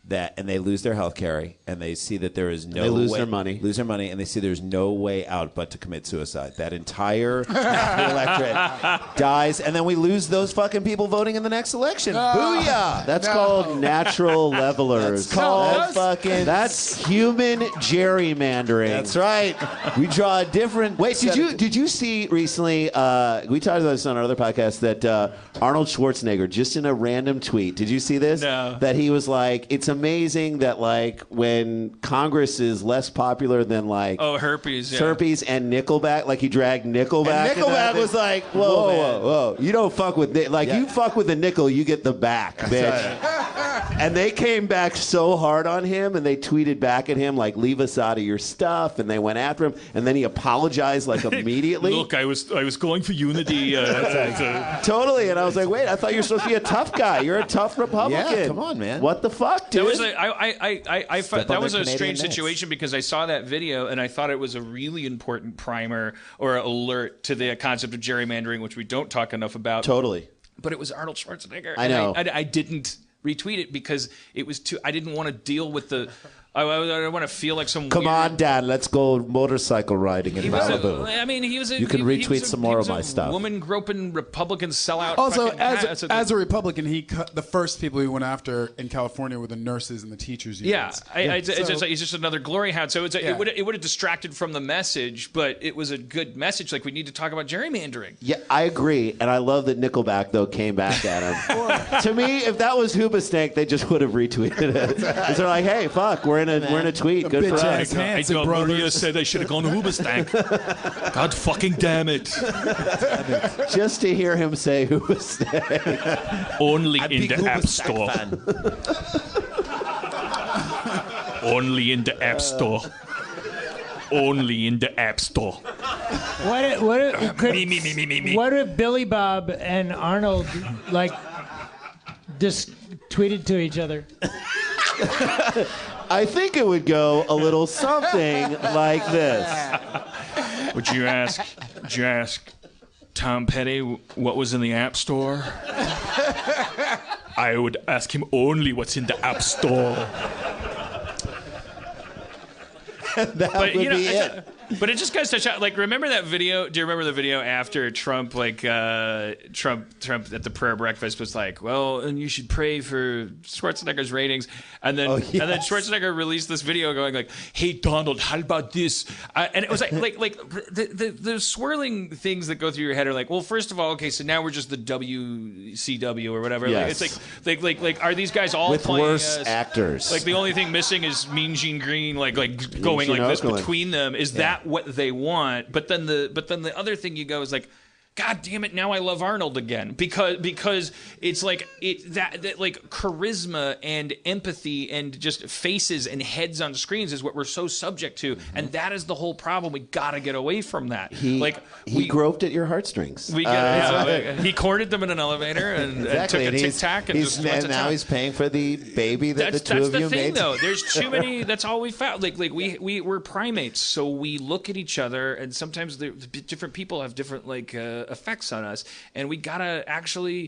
and they lose their health care, and they see that there is no They lose way, their money. lose their money, and they see there's no way out but to commit suicide. That entire electorate dies, and then we lose those fucking people voting in the next election. Booyah! That's called natural levelers. That's human gerrymandering. That's right. We draw a different. Wait, did you see recently? We talked about this on our other podcast that Arnold Schwarzenegger, just in a random tweet, did you see this? No. That he was like, it's amazing that like when Congress is less popular than like herpes, and Nickelback, like he dragged Nickelback. And Nickelback was like, whoa. You don't fuck with you fuck with the nickel, you get the back, bitch. And they came back so hard on him, and they tweeted back at him like, "Leave us out of your stuff," and they went after him, and then he apologized like immediately. Look, I was going for unity. Totally, and I was like, wait, I thought you were supposed to be a tough guy. You're a tough Republican. Yeah, come on, man. What the fuck, dude? That was a strange situation because I saw that video and I thought it was a really important primer or alert to the concept of gerrymandering, which we don't talk enough about. Totally. But it was Arnold Schwarzenegger. I know. I didn't retweet it because it was too. I didn't want to deal with the. I want to feel like some. Come on, Dad. Let's go motorcycle riding in Malibu. He was. You can retweet some more of my stuff. Woman groping Republican sellout. Also, as a Republican, the first people he went after in California were the nurses and the teachers unions. Yeah, he's just another glory hound. So it would have distracted from the message, but it was a good message. Like we need to talk about gerrymandering. Yeah, I agree, and I love that Nickelback though came back at him. To me, if that was Hoobastank, they just would have retweeted it. They're like, hey, fuck, we're in a tweet. Good for us. I thought Maria said I should have gone to Hoobastank. God fucking damn it. Just to hear him say Hoobastank. Only in the App Store. Only in the App Store. Only in the App Store. What if Billy Bob and Arnold just tweeted to each other? I think it would go a little something like this. Would you ask Tom Petty what was in the App Store? I would ask him only what's in the App Store. That would be it. But it just goes to show, like, remember that video? Do you remember the video after Trump, Trump at the prayer breakfast was like, well, and you should pray for Schwarzenegger's ratings. And then, and then Schwarzenegger released this video going like, hey, Donald, how about this? And it was like the swirling things that go through your head are like, well, first of all, okay, so now we're just the WCW or whatever. Yes. Like, it's like, are these guys all with playing worse actors? Like, the only thing missing is Mean Gene Green, like going like this between them. Is that what they want? But then the other thing you go is like, God damn it! Now I love Arnold again because it's like that like charisma and empathy and just faces and heads on screens is what we're so subject to, and that is the whole problem. We gotta get away from that. He groped at your heartstrings. He cornered them in an elevator and took a Tic Tac and just went to now town. he's paying for the baby that the two of you made. That's the thing, though. There's too many. That's all we found. Like we're primates, so we look at each other, and sometimes the different people have different effects on us, and we gotta outgrow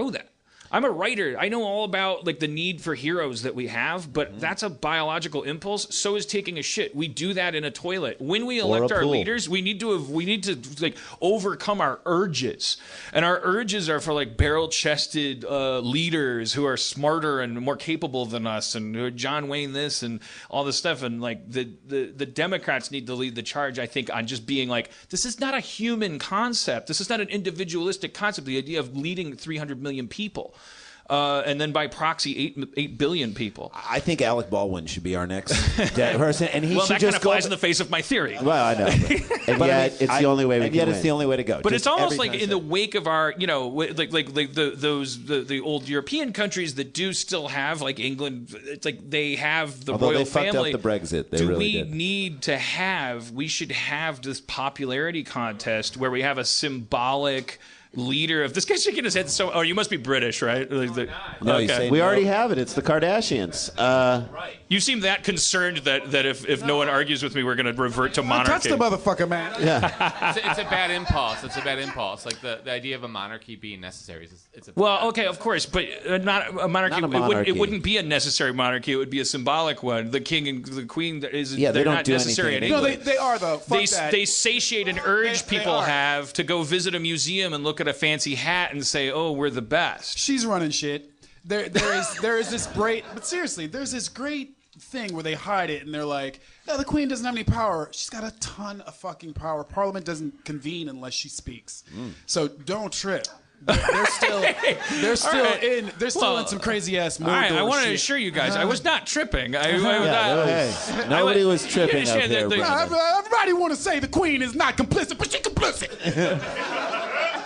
that. I'm a writer. I know all about like the need for heroes that we have, but that's a biological impulse. So is taking a shit. We do that in a toilet. When we elect our leaders, we need to like overcome our urges, and our urges are for like barrel-chested leaders who are smarter and more capable than us, and who are John Wayne this and all this stuff. And like the Democrats need to lead the charge, I think, on just being like, this is not a human concept. This is not an individualistic concept. The idea of leading 300 million people. And then by proxy, 8 billion people. I think Alec Baldwin should be our next person, and he should that just kind of flies in the face of my theory. Well, I know, and yet it's the only way we can win. It's the only way to go. But it's almost like in the wake of our, the old European countries that do still have, like England. It's like they have the Although royal they family. fucked up the Brexit, they really did. We should have this popularity contest where we have a symbolic leader of this guy's shaking his head. So, you must be British, right? No, you say we already have it. It's the Kardashians. Right. You seem that concerned that if no one argues with me, we're going to revert to monarchy. Touch the motherfucker, man. Yeah. It's a bad impulse. It's a bad impulse. Like the idea of a monarchy being necessary. It's a Well, okay, of course, but not a monarchy. Not a monarchy. It wouldn't be a necessary monarchy. It would be a symbolic one. The king and the queen they they're don't not do necessary in anything. England. No, they are though. Fuck that. They satiate an urge They people are. have to go visit a museum and look at a fancy hat and say, "Oh, we're the best." She's running shit. There is this great, but seriously, there's this great thing where they hide it and they're like, "No, the queen doesn't have any power. She's got a ton of fucking power. Parliament doesn't convene unless she speaks. So don't trip." They're still right. in some crazy ass Mordor All right, I want to shit. assure you guys, I was not tripping. Nobody was tripping up understand there. that Everybody want to say the queen is not complicit, but she's complicit.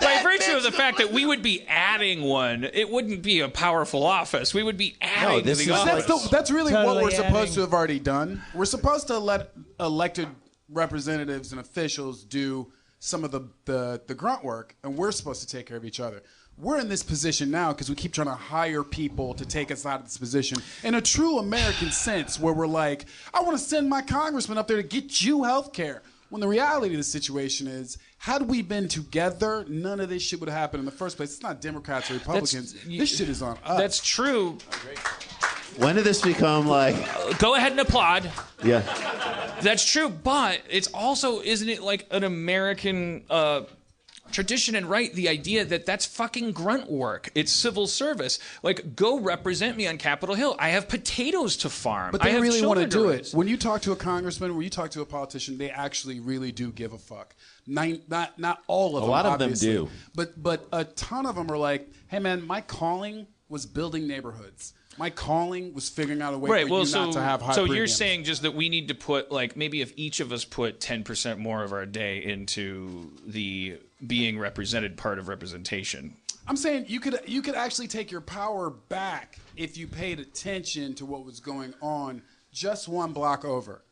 By virtue of the fact that we would be adding one, it wouldn't be a powerful office. We would be adding to the office. That's really what Totally we're supposed adding. to have already done. We're supposed to let elected representatives and officials do some of the grunt work, and we're supposed to take care of each other. We're in this position now because we keep trying to hire people to take us out of this position in a true American sense, where we're like, I want to send my congressman up there to get you health care. When the reality of the situation is, had we been together, none of this shit would have happened in the first place. It's not Democrats or Republicans. This shit is on us. That's true. When did this become like? Go ahead and applaud. Yeah. That's true, but it's also, isn't it like an American tradition and right, the idea that that's fucking grunt work. It's civil service. Like, go represent me on Capitol Hill. I have potatoes to farm. But I they have really want to children do raise. it. When you talk to a congressman, when you talk to a politician, they actually really do give a fuck. Not all of them. A lot of them obviously. do. But a ton of them are like, hey man, my calling was building neighborhoods. My calling was figuring out a way for you not to have high so you're premiums. saying just that we need to put, like, maybe if each of us put 10% more of our day into the being represented part of representation. I'm saying you could actually take your power back if you paid attention to what was going on just one block over.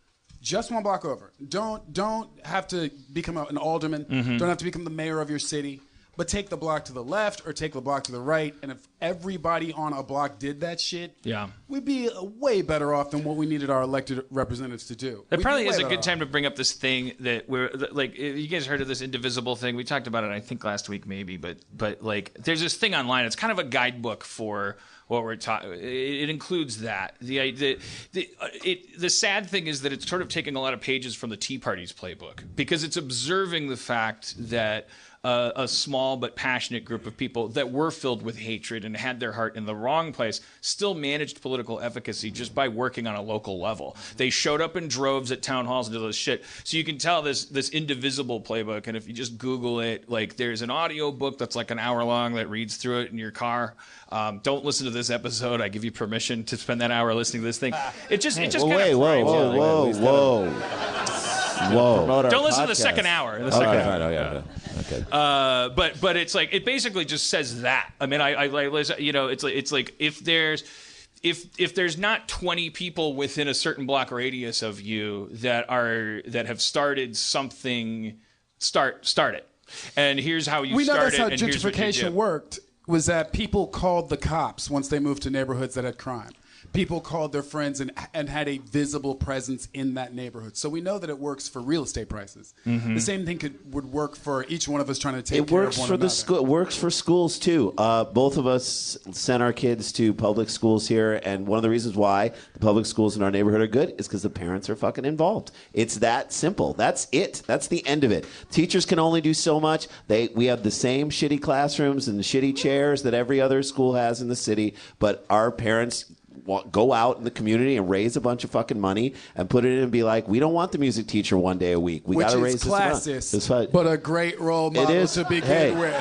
Just one block over. Don't have to become an alderman. Mm-hmm. Don't have to become the mayor of your city. But take the block to the left or take the block to the right. And if everybody on a block did that shit, Yeah. we'd be way better off than what we needed our elected representatives to do. That We'd probably be is way a better good time to bring up this thing that we're like. You guys heard of this indivisible thing? We talked about it, I think, last week, maybe. But like, there's this thing online. It's kind of a guidebook for what we're talking. It includes that. The sad thing is that it's sort of taking a lot of pages from the Tea Party's playbook, because it's observing the fact that a small but passionate group of people that were filled with hatred and had their heart in the wrong place still managed political efficacy just by working on a local level. They showed up in droves at town halls and did this shit. So you can tell this indivisible playbook, and if you just Google it, like, there's an audio book that's like an hour long that reads through it in your car. Don't listen to this episode. I give you permission to spend that hour listening to this thing. It just kind of Whoa. Don't listen to the second hour. Okay. But it's like, it basically just says that. I mean, I you know, it's like if there's not 20 people within a certain block radius of you that have started something, start it. And here's how you we know start that's how it. And here's what you gentrification do. worked, was that people called the cops once they moved to neighborhoods that had crime. People called their friends and had a visible presence in that neighborhood. So we know that it works for real estate prices. Mm-hmm. The same thing would work for each one of us trying to take It care works of one for another. the school. It works for schools too. Both of us sent our kids to public schools here, and one of the reasons why the public schools in our neighborhood are good is because the parents are fucking involved. It's that simple. That's it. That's the end of it. Teachers can only do so much. We have the same shitty classrooms and the shitty chairs that every other school has in the city, but our parents go out in the community and raise a bunch of fucking money and put it in and be like, we don't want the music teacher one day a week. We got to raise this amount. Which is classist, but a great role model to begin with.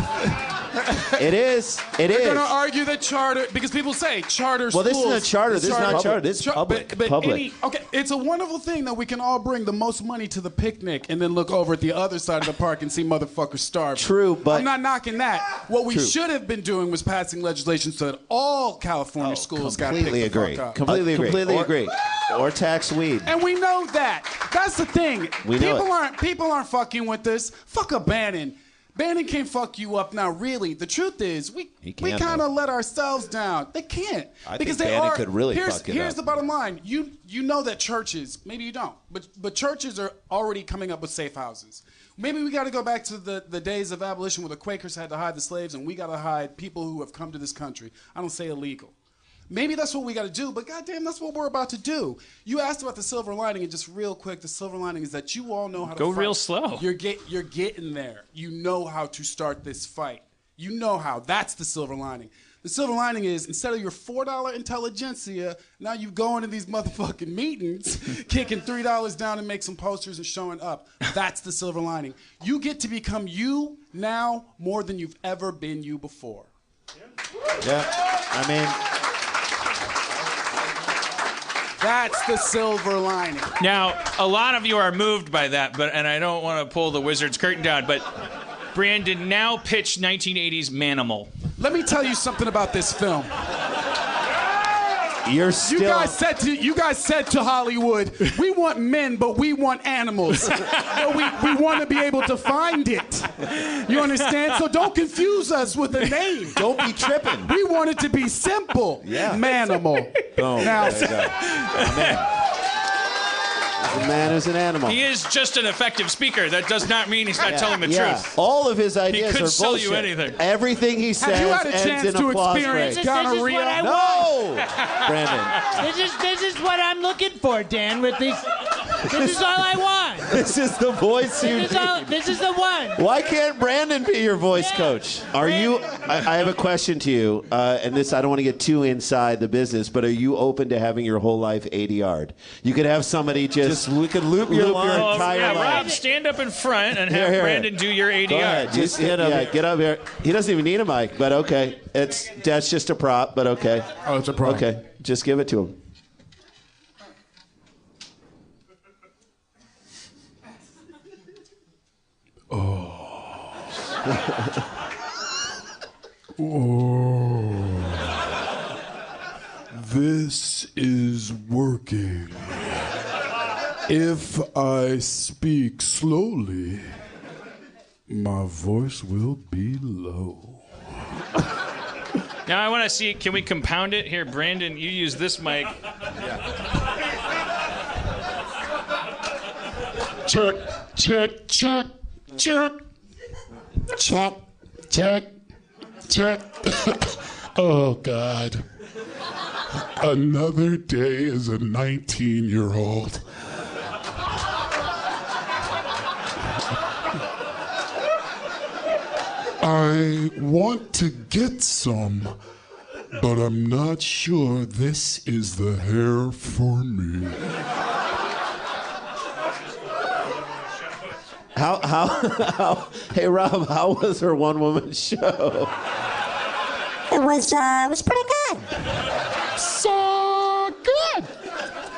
It is. They're going to argue that charter, because people say charter schools. Well, this isn't a charter. This is not charter. This is public. Public. Okay, it's a wonderful thing that we can all bring the most money to the picnic and then look over at the other side of the park and see motherfuckers starving. True, but I'm not knocking that. What we should have been doing was passing legislation so that all California schools got picked the fuck up. Completely agree. Or tax weed. And we know that. That's the thing. We know People aren't fucking with this. Fuck a Bannon. Bannon can't fuck you up now, really. The truth is, we kind of let ourselves down. They can't. I think Bannon could really fuck it Here's up. the bottom line. You know that churches, maybe you don't, but churches are already coming up with safe houses. Maybe we got to go back to the days of abolition where the Quakers had to hide the slaves, and we got to hide people who have come to this country. I don't say illegal. Maybe that's what we got to do, but goddamn, that's what we're about to do. You asked about the silver lining, and just real quick, the silver lining is that you all know how to Go fight. real slow. You're getting there. You know how to start this fight. You know how. That's the silver lining. The silver lining is instead of your $4 intelligentsia, now you go into these motherfucking meetings, kicking $3 down and make some posters and showing up. That's the silver lining. You get to become you now more than you've ever been you before. Yeah. I mean, that's the silver lining. Now, a lot of you are moved by that, and I don't want to pull the wizard's curtain down, but Brandon, now pitch 1980s Manimal. Let me tell you something about this film. You're still. You guys said to Hollywood, we want men, but we want animals. But we want to be able to find it. You understand? So don't confuse us with a name. Don't be tripping. We want it to be simple. Yeah. Manimal. Boom. Now, There you go. A man is an animal. He is just an effective speaker. That does not mean he's not telling the truth. All of his ideas could are sell bullshit. you anything. Everything he says have you had a ends chance in to applause experience break. gonorrhea? No, Brandon. This is what I'm looking for, Dan. With these, this is all I want. This is the voice you need. This is the one. Why can't Brandon be your voice coach? Are you? I have a question to you, and this I don't want to get too inside the business, but are you open to having your whole life 80-yard? You could have somebody just we could loop your entire life. Rob, stand up in front and have Here. Brandon do your ADR. Go ahead. Just get up here. He doesn't even need a mic, but okay. That's just a prop, but okay. Oh, it's a prop. Okay, just give it to him. This is working. If I speak slowly, my voice will be low. Now I want to see, can we compound it? Here, Brandon, you use this mic. Check, check, check, check. Check. Check, check. Oh, God. Another day as a 19-year-old. I want to get some, but I'm not sure this is the hair for me. How hey Rob, how was her one-woman show? It was pretty good. So good.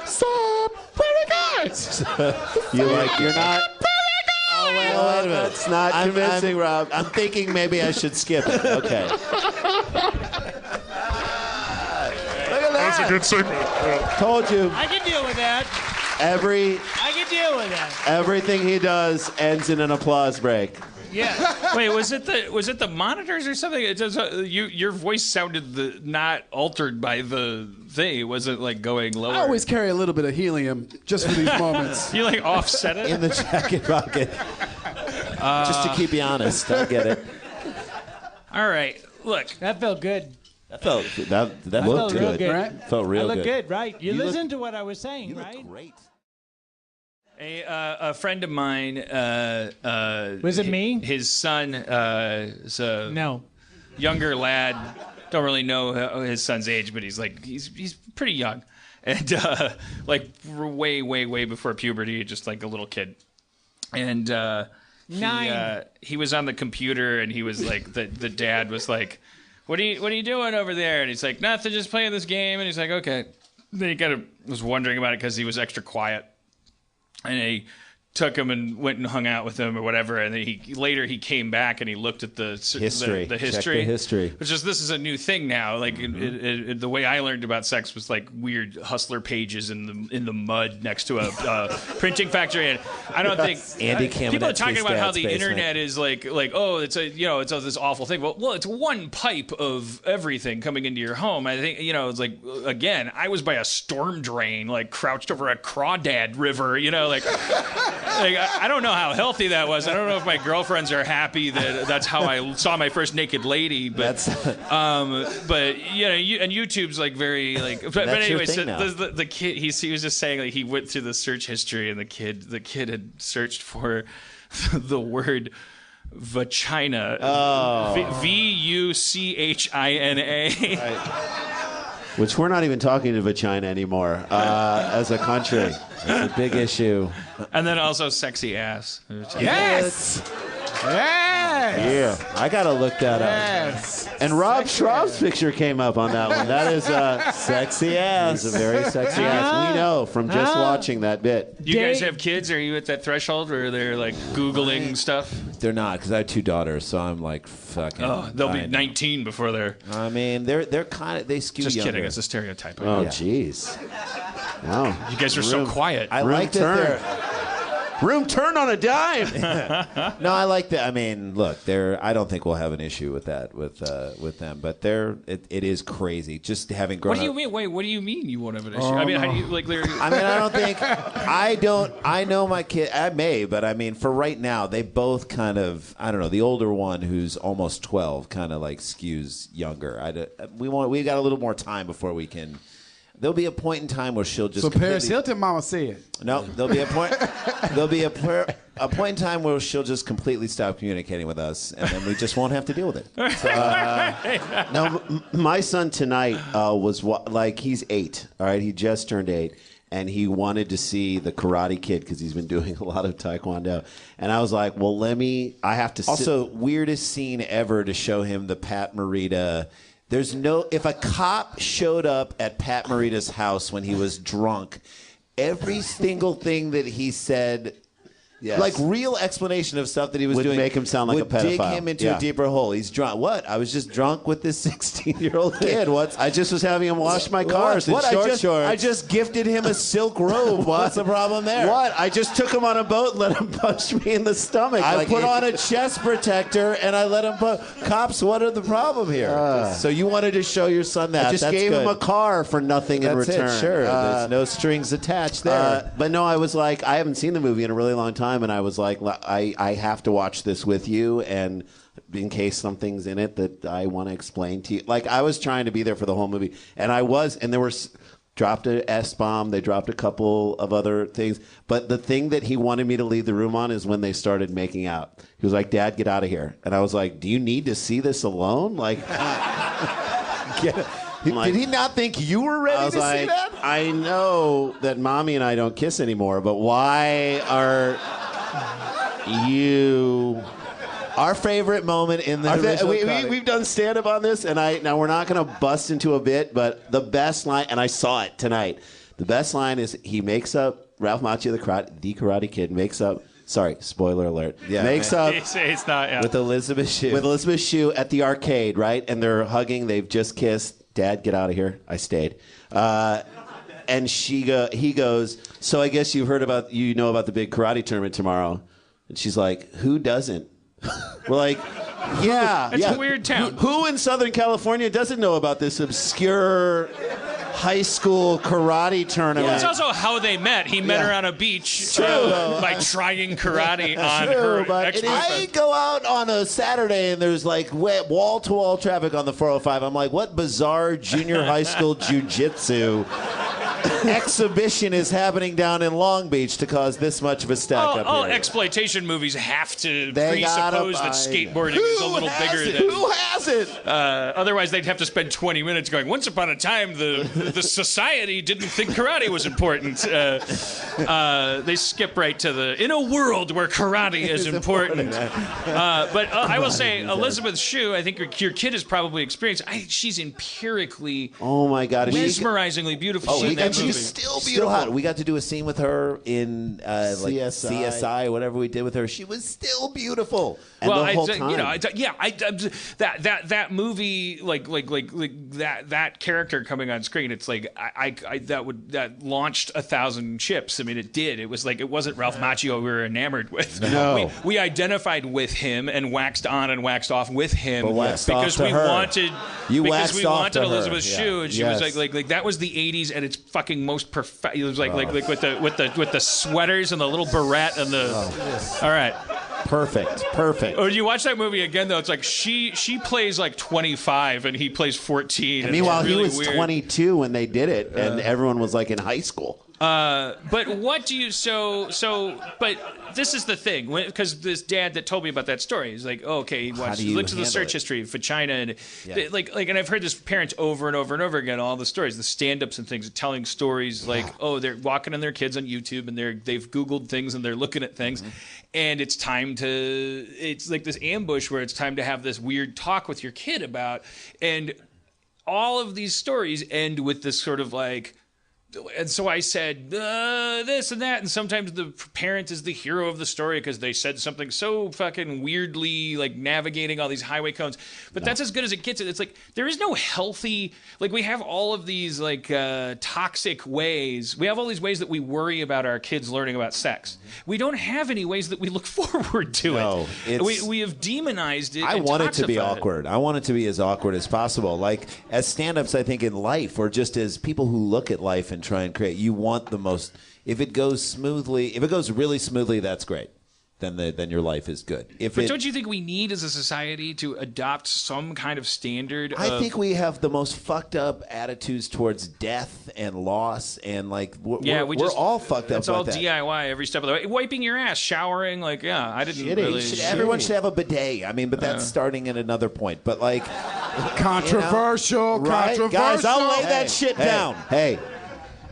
So pretty good. You're not. Oh, wait a minute. That's not convincing, Rob. I'm thinking maybe I should skip it. Okay. Look at that. That's a good segment. Told you. I can deal with that. I can deal with that. Everything he does ends in an applause break. Yeah. Wait, was it the monitors or something? It does. Your voice sounded not altered by the thing. It wasn't like going lower. I always carry a little bit of helium just for these moments. You like offset it in the jacket pocket, just to keep you honest. I get it. All right, look. That felt good. That looked real good. Right? Felt real I good. look good, right? You listened to what I was saying, right? Great. A friend of mine. Was it me? His son is a younger lad. Don't really know his son's age, but he's pretty young, and like way before puberty, just like a little kid. And he was on the computer, and he was like the dad was like, What are you doing over there? And he's like, nothing, just playing this game. And he's like, okay. Then he kind of was wondering about it because he was extra quiet. And he took him and went and hung out with him or whatever, and then he came back and he looked at the History. the Check history, the history. which is this is a new thing now. Like the way I learned about sex was like weird hustler pages in the mud next to a printing factory, and I don't think Andy people are talking Kamenetsky's about how dad's the basement. internet is like oh it's this awful thing. Well, it's one pipe of everything coming into your home. I think it's like again I was by a storm drain like crouched over a crawdad river. Like, I don't know how healthy that was. I don't know if my girlfriends are happy that that's how I saw my first naked lady. But, but and YouTube's like very like. But anyway, so the kid he was just saying like he went through the search history and the kid had searched for the word vagina. VUCHINA. Which we're not even talking to vagina anymore as a country. It's a big issue. And then also sexy ass. Yes. Yeah, I gotta look that Yes. up. And Rob Schraub's picture came up on that one. That is sexy ass. It's a very sexy ass. We know from just watching that bit. Do you guys have kids? Are you at that threshold where they're like Googling stuff? They're not, because I have 2 daughters, so I'm like fucking. Oh, they'll be 19 before they're. I mean, they're kind of they skew Just younger. kidding. It's a stereotype. Oh, jeez. Wow. You guys are so quiet. I like that they're. Room turn on a dime. No, I like that. I mean, look, I don't think we'll have an issue with that with them, but it is crazy just having grown. What do you mean? Wait, what do you mean you won't have an issue? I mean, how do you like? I don't think I know my kid. I may, but I mean, for right now, they both kind of. I don't know. The older one, who's almost 12, kind of like skews younger. We got a little more time before we can. There'll be a point in time where she'll just. So Paris Hilton, Mama said. No, there'll be a point. There'll be a point in time where she'll just completely stop communicating with us, and then we just won't have to deal with it. So, no, my son tonight was he's 8. All right, he just turned 8, and he wanted to see the Karate Kid because he's been doing a lot of Taekwondo, and I was like, well, I have to. Also, weirdest scene ever to show him the Pat Morita. If a cop showed up at Pat Morita's house when he was drunk, every single thing that he said, like real explanation of stuff that he was doing, would make him sound like a pedophile. Dig him into a deeper hole. He's drunk. What? I was just drunk with this 16-year-old kid. What? I just was having him wash my cars in shorts. I just gifted him a silk robe. What's the problem there? What? I just took him on a boat and let him punch me in the stomach. I put on a chest protector and I let him Cops, what are the problem here? So you wanted to show your son that. I just gave him a car for nothing in return. That's it, sure. There's no strings attached there. But no, I was like, I haven't seen the movie in a really long time, and I was like, I have to watch this with you, and in case something's in it that I want to explain to you. Like, I was trying to be there for the whole movie, and I was, and there were dropped an S-bomb, they dropped a couple of other things, but the thing that he wanted me to leave the room on is when they started making out. He was like, Dad, get out of here. And I was like, do you need to see this alone? Like, did he not think you were ready to see that? I know that Mommy and I don't kiss anymore, but why are you... Our favorite moment in the original we've done stand-up on this, and now we're not going to bust into a bit, but the best line, and I saw it tonight, the best line is he makes up, Ralph Macchio, the Karate Kid, makes up, sorry, spoiler alert, makes up it's not, with Elizabeth Shue at the arcade, right? And they're hugging, they've just kissed. Dad, get out of here. I stayed. And he goes, so I guess you about the big karate tournament tomorrow. And she's like, who doesn't? We're like, it's a weird town. Who in Southern California doesn't know about this obscure high school karate tournament? It's also how they met. He met her on a beach by trying karate on her ex-boyfriend. I go out on a Saturday and there's like wall-to-wall traffic on the 405. I'm like, what bizarre junior high school jiu-jitsu exhibition is happening down in Long Beach to cause this much of a stack up here? All exploitation movies have to presuppose that skateboarding is a little bigger than... Who has it? Otherwise, they'd have to spend 20 minutes going, once upon a time, the society didn't think karate was important. They skip right to in a world where karate is important. But I will say, Elizabeth Shue, I think your kid has probably experienced, she's empirically oh my God, mesmerizingly beautiful. and movie. she's still hot. We got to do a scene with her in like CSI or whatever we did with her. She was still beautiful. And the whole time. That movie, like that character coming on screen, it's like that launched 1,000 ships. I mean, it did. It was like, it wasn't Ralph Macchio we were enamored with. No. We identified with him and waxed on and waxed off with him because we wanted Elizabeth Shue, and she was like that was the 80s at its fucking most perfect. It was like with the sweaters and the little barrette and the. All right. Perfect. Oh, you watch that movie again though? It's like she plays like 25 and he plays 14. And meanwhile, really he was weird. 22 when they did it, and everyone was like in high school. But what do you but this is the thing, because this dad that told me about that story, he's like, oh, okay, he looks at the search history for China, and and I've heard this parents over and over and over again, all the stories, the stand-ups and things, telling stories like, oh, they're walking on their kids on YouTube and they've Googled things and they're looking at things, and it's like this ambush where it's time to have this weird talk with your kid about, and all of these stories end with this sort of like. And so I said this and that, and sometimes the parent is the hero of the story because they said something so fucking weirdly, like navigating all these highway cones. But that's as good as it gets. It's like there is no healthy, like we have all of these like toxic ways. We have all these ways that we worry about our kids learning about sex. We don't have any ways that we look forward to it. We have demonized it. I want it to be awkward. I want it to be as awkward as possible. Like as stand-ups, I think in life, or just as people who look at life and try and create, you want the most. If it goes really smoothly, that's great. Then your life is good. But don't you think we need as a society to adopt some kind of standard? I think we have the most fucked up attitudes towards death and loss, and like we're all fucked up. It's all like that. DIY every step of the way. Wiping your ass, showering, like I didn't really. Everyone should have a bidet. I mean, but that's starting at another point. But like controversial, right? Guys, I'll lay that shit down. Hey.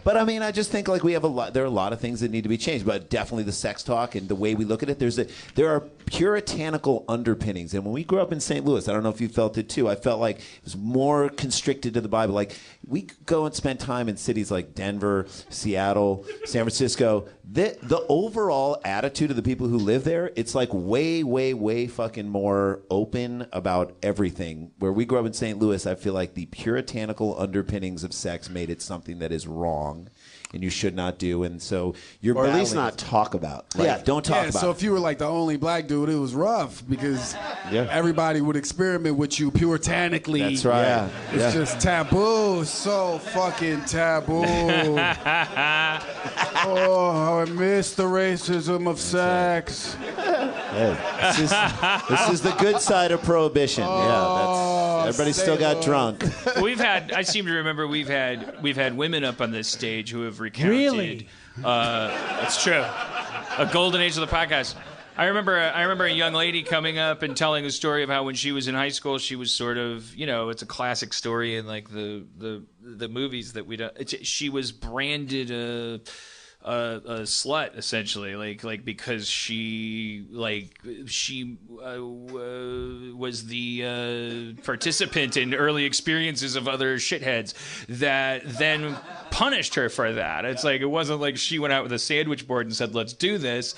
But I mean, I just think like we have there are a lot of things that need to be changed, but definitely the sex talk and the way we look at it. There are puritanical underpinnings, and when we grew up in St. Louis, I don't know if you felt it too. I felt like it was more constricted to the Bible. Like we go and spend time in cities like Denver, Seattle, San Francisco. The overall attitude of the people who live there, it's like way, way, way fucking more open about everything. Where we grew up in St. Louis, I feel like the puritanical underpinnings of sex made it something that is wrong and you should not do, and so or at least not talk about. Right? Yeah, don't talk about. So if you were like the only black dude, it was rough because everybody would experiment with you puritanically. That's right. Yeah. It's just taboo, so fucking taboo. Oh, how I miss the racism of sex. Hey, this is the good side of prohibition. Everybody still got drunk. I seem to remember we've had women up on this stage who have recounted. Really? It's true. A golden age of the podcast. I remember a young lady coming up and telling a story of how when she was in high school, she was sort of, it's a classic story in like the movies that we don't. She was branded a slut essentially, like because she was the participant in early experiences of other shitheads that then punished her for that. It's like it wasn't like she went out with a sandwich board and said, "Let's do this."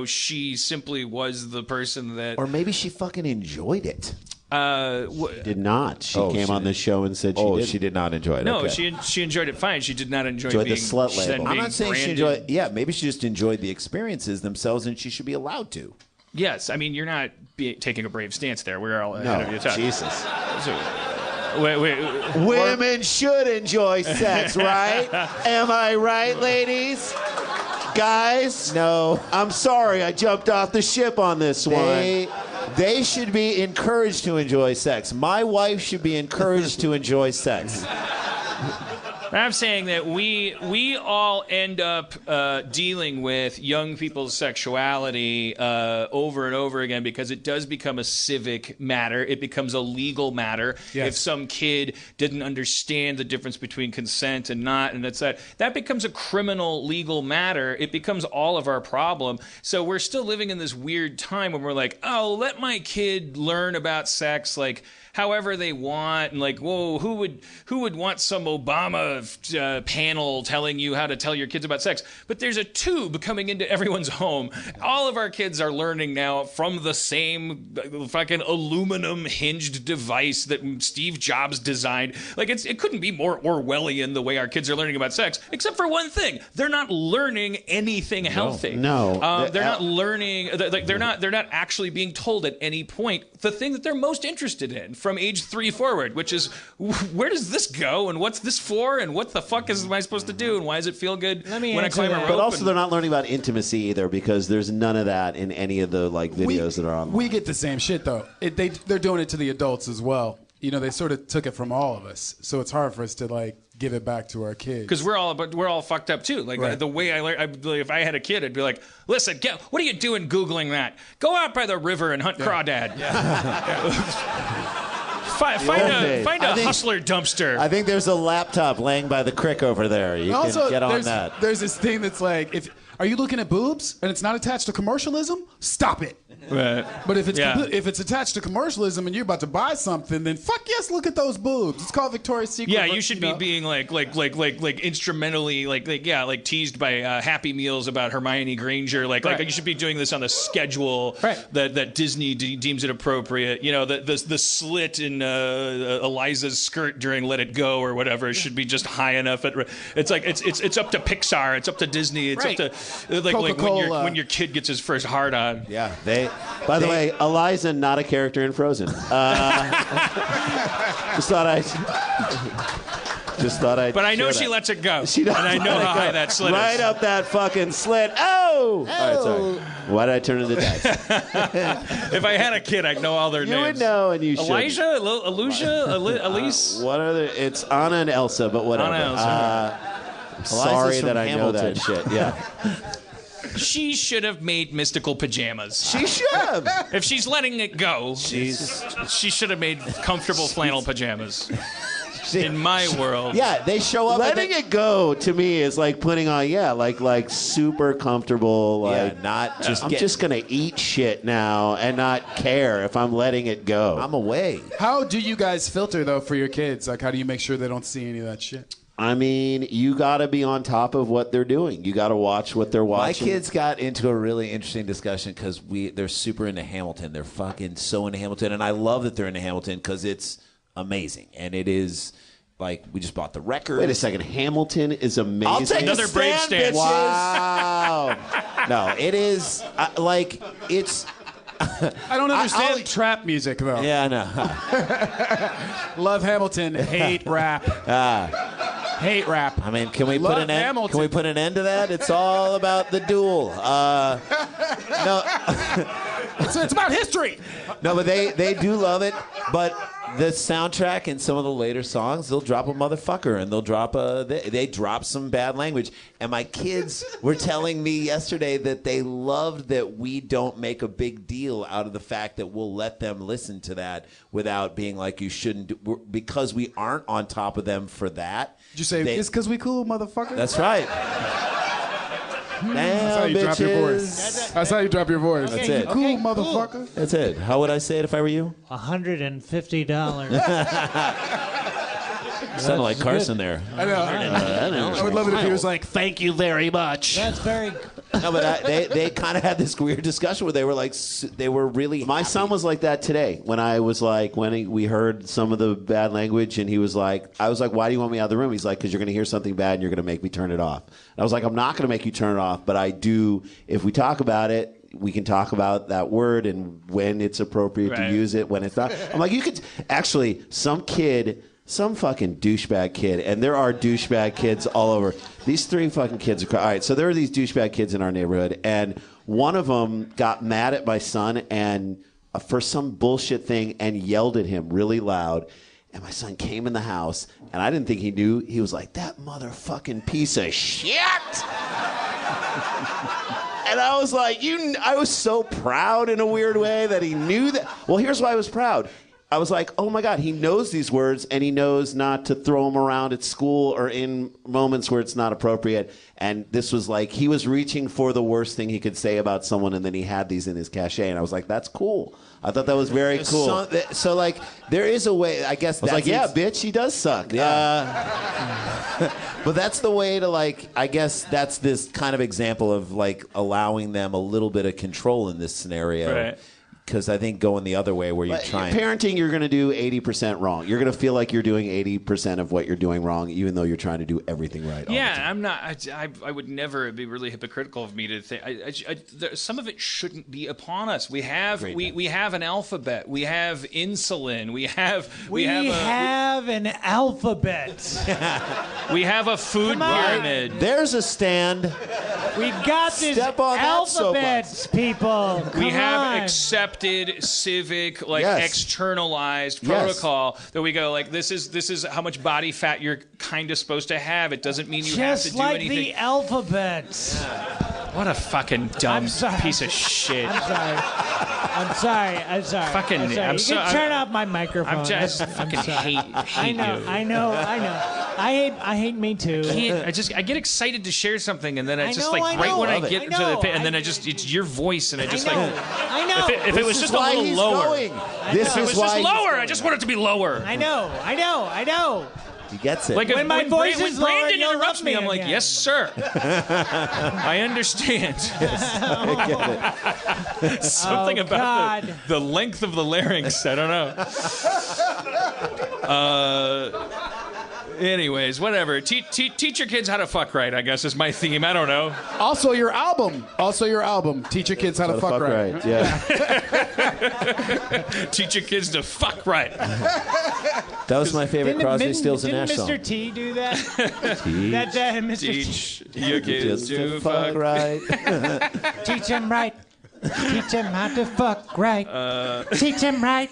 She simply was the person that, or maybe she fucking enjoyed it. She did not. She came on the show and said she did. She did not enjoy it. No, okay. she enjoyed it fine. She did not enjoy the being slut label. I'm not saying she enjoyed. branded. Yeah, maybe she just enjoyed the experiences themselves, and she should be allowed to. Yes, I mean you're not taking a brave stance there. We're all ahead of you. Jesus. Wait. Women should enjoy sex, right? Am I right, ladies? Guys? No. I'm sorry, I jumped off the ship on this one. They should be encouraged to enjoy sex. My wife should be encouraged to enjoy sex. I'm saying that we all end up dealing with young people's sexuality over and over again because it does become a civic matter. It becomes a legal matter. Yes. If some kid didn't understand the difference between consent and not, and that becomes a criminal legal matter. It becomes all of our problem. So we're still living in this weird time when we're like, oh, let my kid learn about sex like however they want, and like, whoa, who would want some Obama panel telling you how to tell your kids about sex, but there's a tube coming into everyone's home. All of our kids are learning now from the same fucking aluminum hinged device that Steve Jobs designed. Like, it couldn't be more Orwellian the way our kids are learning about sex, except for one thing: they're not learning anything healthy. No. They're not learning. They're not actually being told at any point the thing that they're most interested in from age 3 forward, which is where does this go and what's this for and what the fuck am I supposed to do and why does it feel good when I climb a rope? But also, they're not learning about intimacy either, because there's none of that in any of the videos that are online. We get the same shit though. They're doing it to the adults as well. You know, they sort of took it from all of us, so it's hard for us to give it back to our kids. Because we're all fucked up too. Like, the way I learned, if I had a kid, I'd be like, listen, what are you doing Googling that? Go out by the river and hunt crawdad. Find a hustler dumpster. I think there's a laptop laying by the creek over there. You can get on that. There's this thing that's like, are you looking at boobs and it's not attached to commercialism? Stop it. Right. But if it's attached to commercialism and you're about to buy something, then fuck yes, look at those boobs. It's called Victoria's Secret. Yeah, you should be being like instrumentally teased by Happy Meals about Hermione Granger. Like you should be doing this on the schedule that Disney deems it appropriate. You know, the slit in Eliza's skirt during Let It Go or whatever should be just high enough. It's up to Pixar. It's up to Disney. It's up to when your kid gets his first hard on. Yeah, By the way, Eliza, not a character in Frozen. Just thought I'd. But I know she lets it go. She does. And I know how high that slit is. Right up that fucking slit. Oh! All right, sorry. Why did I turn to the dice? If I had a kid, I'd know all their names. You would know, and you should. Elijah, Alusia, Elise. What are the? It's Anna and Elsa, but whatever. Anna and Elsa. Sorry that I know that shit. Yeah. She should have made mystical pajamas. She should have. If she's letting it go, she should have made comfortable flannel pajamas. In my world. Yeah, they show up. Letting it go to me is like putting on, like super comfortable. Not just. I'm just gonna eat shit now and not care if I'm letting it go. I'm away. How do you guys filter though for your kids? Like, how do you make sure they don't see any of that shit? I mean, you got to be on top of what they're doing. You got to watch what they're watching. My kids got into a really interesting discussion because they're super into Hamilton. They're fucking so into Hamilton, and I love that they're into Hamilton because it's amazing, and it is. Like, we just bought the record. Wait a second. Hamilton is amazing. I'll take another brave stand. Wow. No, it is it's. I don't understand trap music though. Yeah, I know. Love Hamilton. Hate rap. Hate rap. I mean, can we put an end? Hamilton. Can we put an end to that? It's all about the duel. No. It's about history. No, but they do love it. But the soundtrack and some of the later songs, they'll drop a motherfucker and they'll drop they drop some bad language. And my kids were telling me yesterday that they loved that we don't make a big deal out of the fact that we'll let them listen to that without being like, you shouldn't, because we aren't on top of them for that. Did you say it's because we cool, motherfucker? That's right. Damn, That's how you bitches. drop your voice. That's how you drop your voice. That's it. Cool, motherfucker. That's it. How would I say it if I were you? $150. Sounded like Carson there. I know. I would love it if he was like, "Thank you very much." That's very. No, but they kind of had this weird discussion where they were like, they were really. My son was like that today when I was like, we heard some of the bad language, and he was like, I was like, why do you want me out of the room? He's like, because you're going to hear something bad and you're going to make me turn it off. And I was like, I'm not going to make you turn it off, but I do. If we talk about it, we can talk about that word and when it's appropriate to use it, when it's not. I'm like, you could actually, some fucking douchebag kid, and there are douchebag kids all over. These 3 fucking kids are all right. So there are these douchebag kids in our neighborhood, and one of them got mad at my son and for some bullshit thing and yelled at him really loud. And my son came in the house, and I didn't think he knew. He was like, "That motherfucking piece of shit." And I was like, I was so proud in a weird way that he knew that. Well, here's why I was proud. I was like, oh my God, he knows these words and he knows not to throw them around at school or in moments where it's not appropriate. And this was like, he was reaching for the worst thing he could say about someone, and then he had these in his cachet. And I was like, that's cool. I thought that was very cool. So like, there is a way, I guess. I was like, yeah, bitch, he does suck. Yeah. But that's the way to, like, I guess that's this kind of example of, like, allowing them a little bit of control in this scenario. Right. Because I think going the other way where you're trying... Parenting, you're going to do 80% wrong. You're going to feel like you're doing 80% of what you're doing wrong, even though you're trying to do everything right all the time. I'm not... I would never... It'd be really hypocritical of me to think... some of it shouldn't be upon us. We have we have an alphabet. We have insulin. We have an alphabet. We have a food pyramid. There's a stand. We got this alphabet, people. We have accepted civic, externalized protocol that we go like, this is how much body fat you're kind of supposed to have. It doesn't mean you have to do anything. Just like the alphabet. What a fucking dumb piece of shit. I'm sorry. Fucking, I'm sorry. You can turn off my microphone. I'm just fucking hate you. I know. I hate me too. I get excited to share something, and then I just when I get to the pit, and then it's your voice, and I just I know. If it was just a little lower. This is why just lower. I just want it to be lower. I know. He gets it. Like when my voice is lower, Brandon you'll interrupts love me, me I'm like, again. yes, sir. I understand. I get it. Something about the length of the larynx. I don't know. Anyways, whatever. Teach your kids how to fuck right, I guess, is my theme. I don't know. Also, your album. Teach your kids how to fuck right. Yeah. Teach your kids to fuck right. That was my favorite Crosby, Stills, and Nash Didn't song. Mr. T do that? that Mr. Teach your kids to fuck right. Teach him right. Teach him how to fuck right. Teach him right.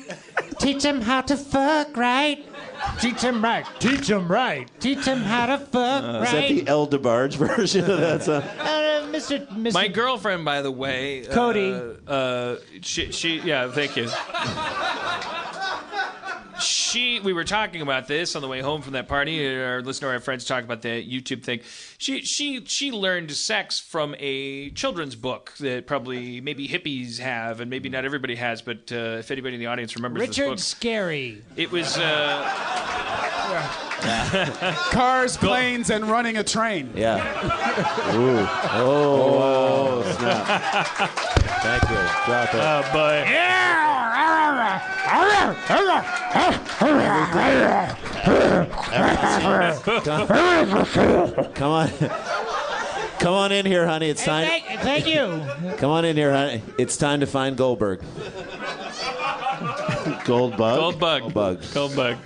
Teach him how to fuck right. Teach him right. Teach him right. Teach him how to fuck right. Is that the El DeBarge version of that song? Mr. My girlfriend, by the way, Cody. She yeah, thank you. We were talking about this on the way home from that party. Our listener, our friends talk about the YouTube thing. She learned sex from a children's book that probably maybe hippies have, and maybe not everybody has. But if anybody in the audience remembers this book, Richard Scarry. it was Cars, planes, and running a train. Yeah. Ooh. Oh, snap. Thank you. Drop it. oh boy. Come on. Come on in here, honey. It's time. Thank you. Come on in here, honey. It's time to find Goldberg. Goldbug.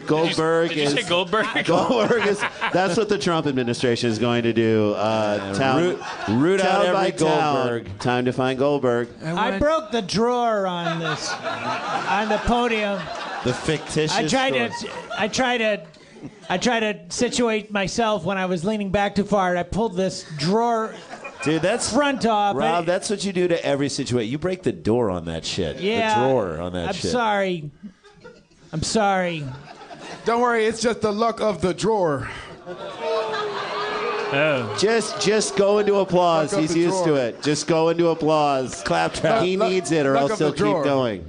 Goldberg Did you say Goldberg? Goldberg is. That's what the Trump administration is going to do. Root out every Goldberg. Time to find Goldberg. I broke the drawer on this, on the podium. The fictitious. I tried to situate myself when I was leaning back too far, and I pulled this drawer. Dude, that's front off. Rob, that's what you do to every situation. You break the door on that shit. Yeah, the drawer on that shit. I'm sorry. Don't worry, it's just the luck of the drawer. Oh. Just go into applause. He's used to it. Just go into applause. Claptrap. He needs it, or else he'll keep going.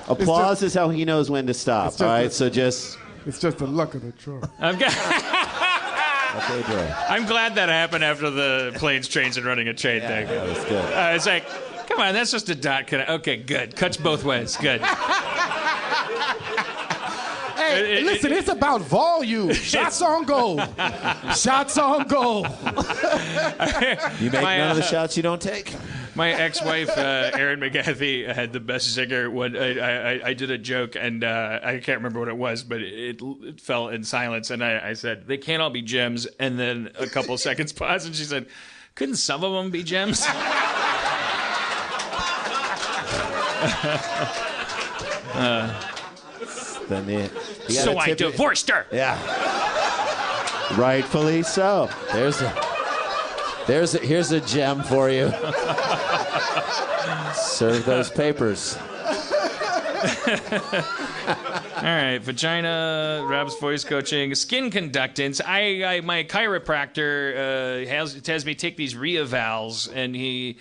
Applause is how he knows when to stop. All right, so just. It's just the luck of the drawer. I'm glad that happened after the planes, trains, and running a train thing. That was good. It's like, come on, that's just a dot. Okay, good. Cuts both ways. Good. Hey, listen, it's about volume. Shots on goal. Shots on goal. You make none of the shots you don't take. My ex-wife, Erin McGathy, had the best zinger when I did a joke, and I can't remember what it was, but it fell in silence, and I said, they can't all be gems, and then a couple seconds paused, and she said, couldn't some of them be gems? So I divorced her. Yeah. Rightfully so. Here's a gem for you. Serve those papers. All right, vagina, Rob's voice coaching, skin conductance. My chiropractor has me take these reevals, and he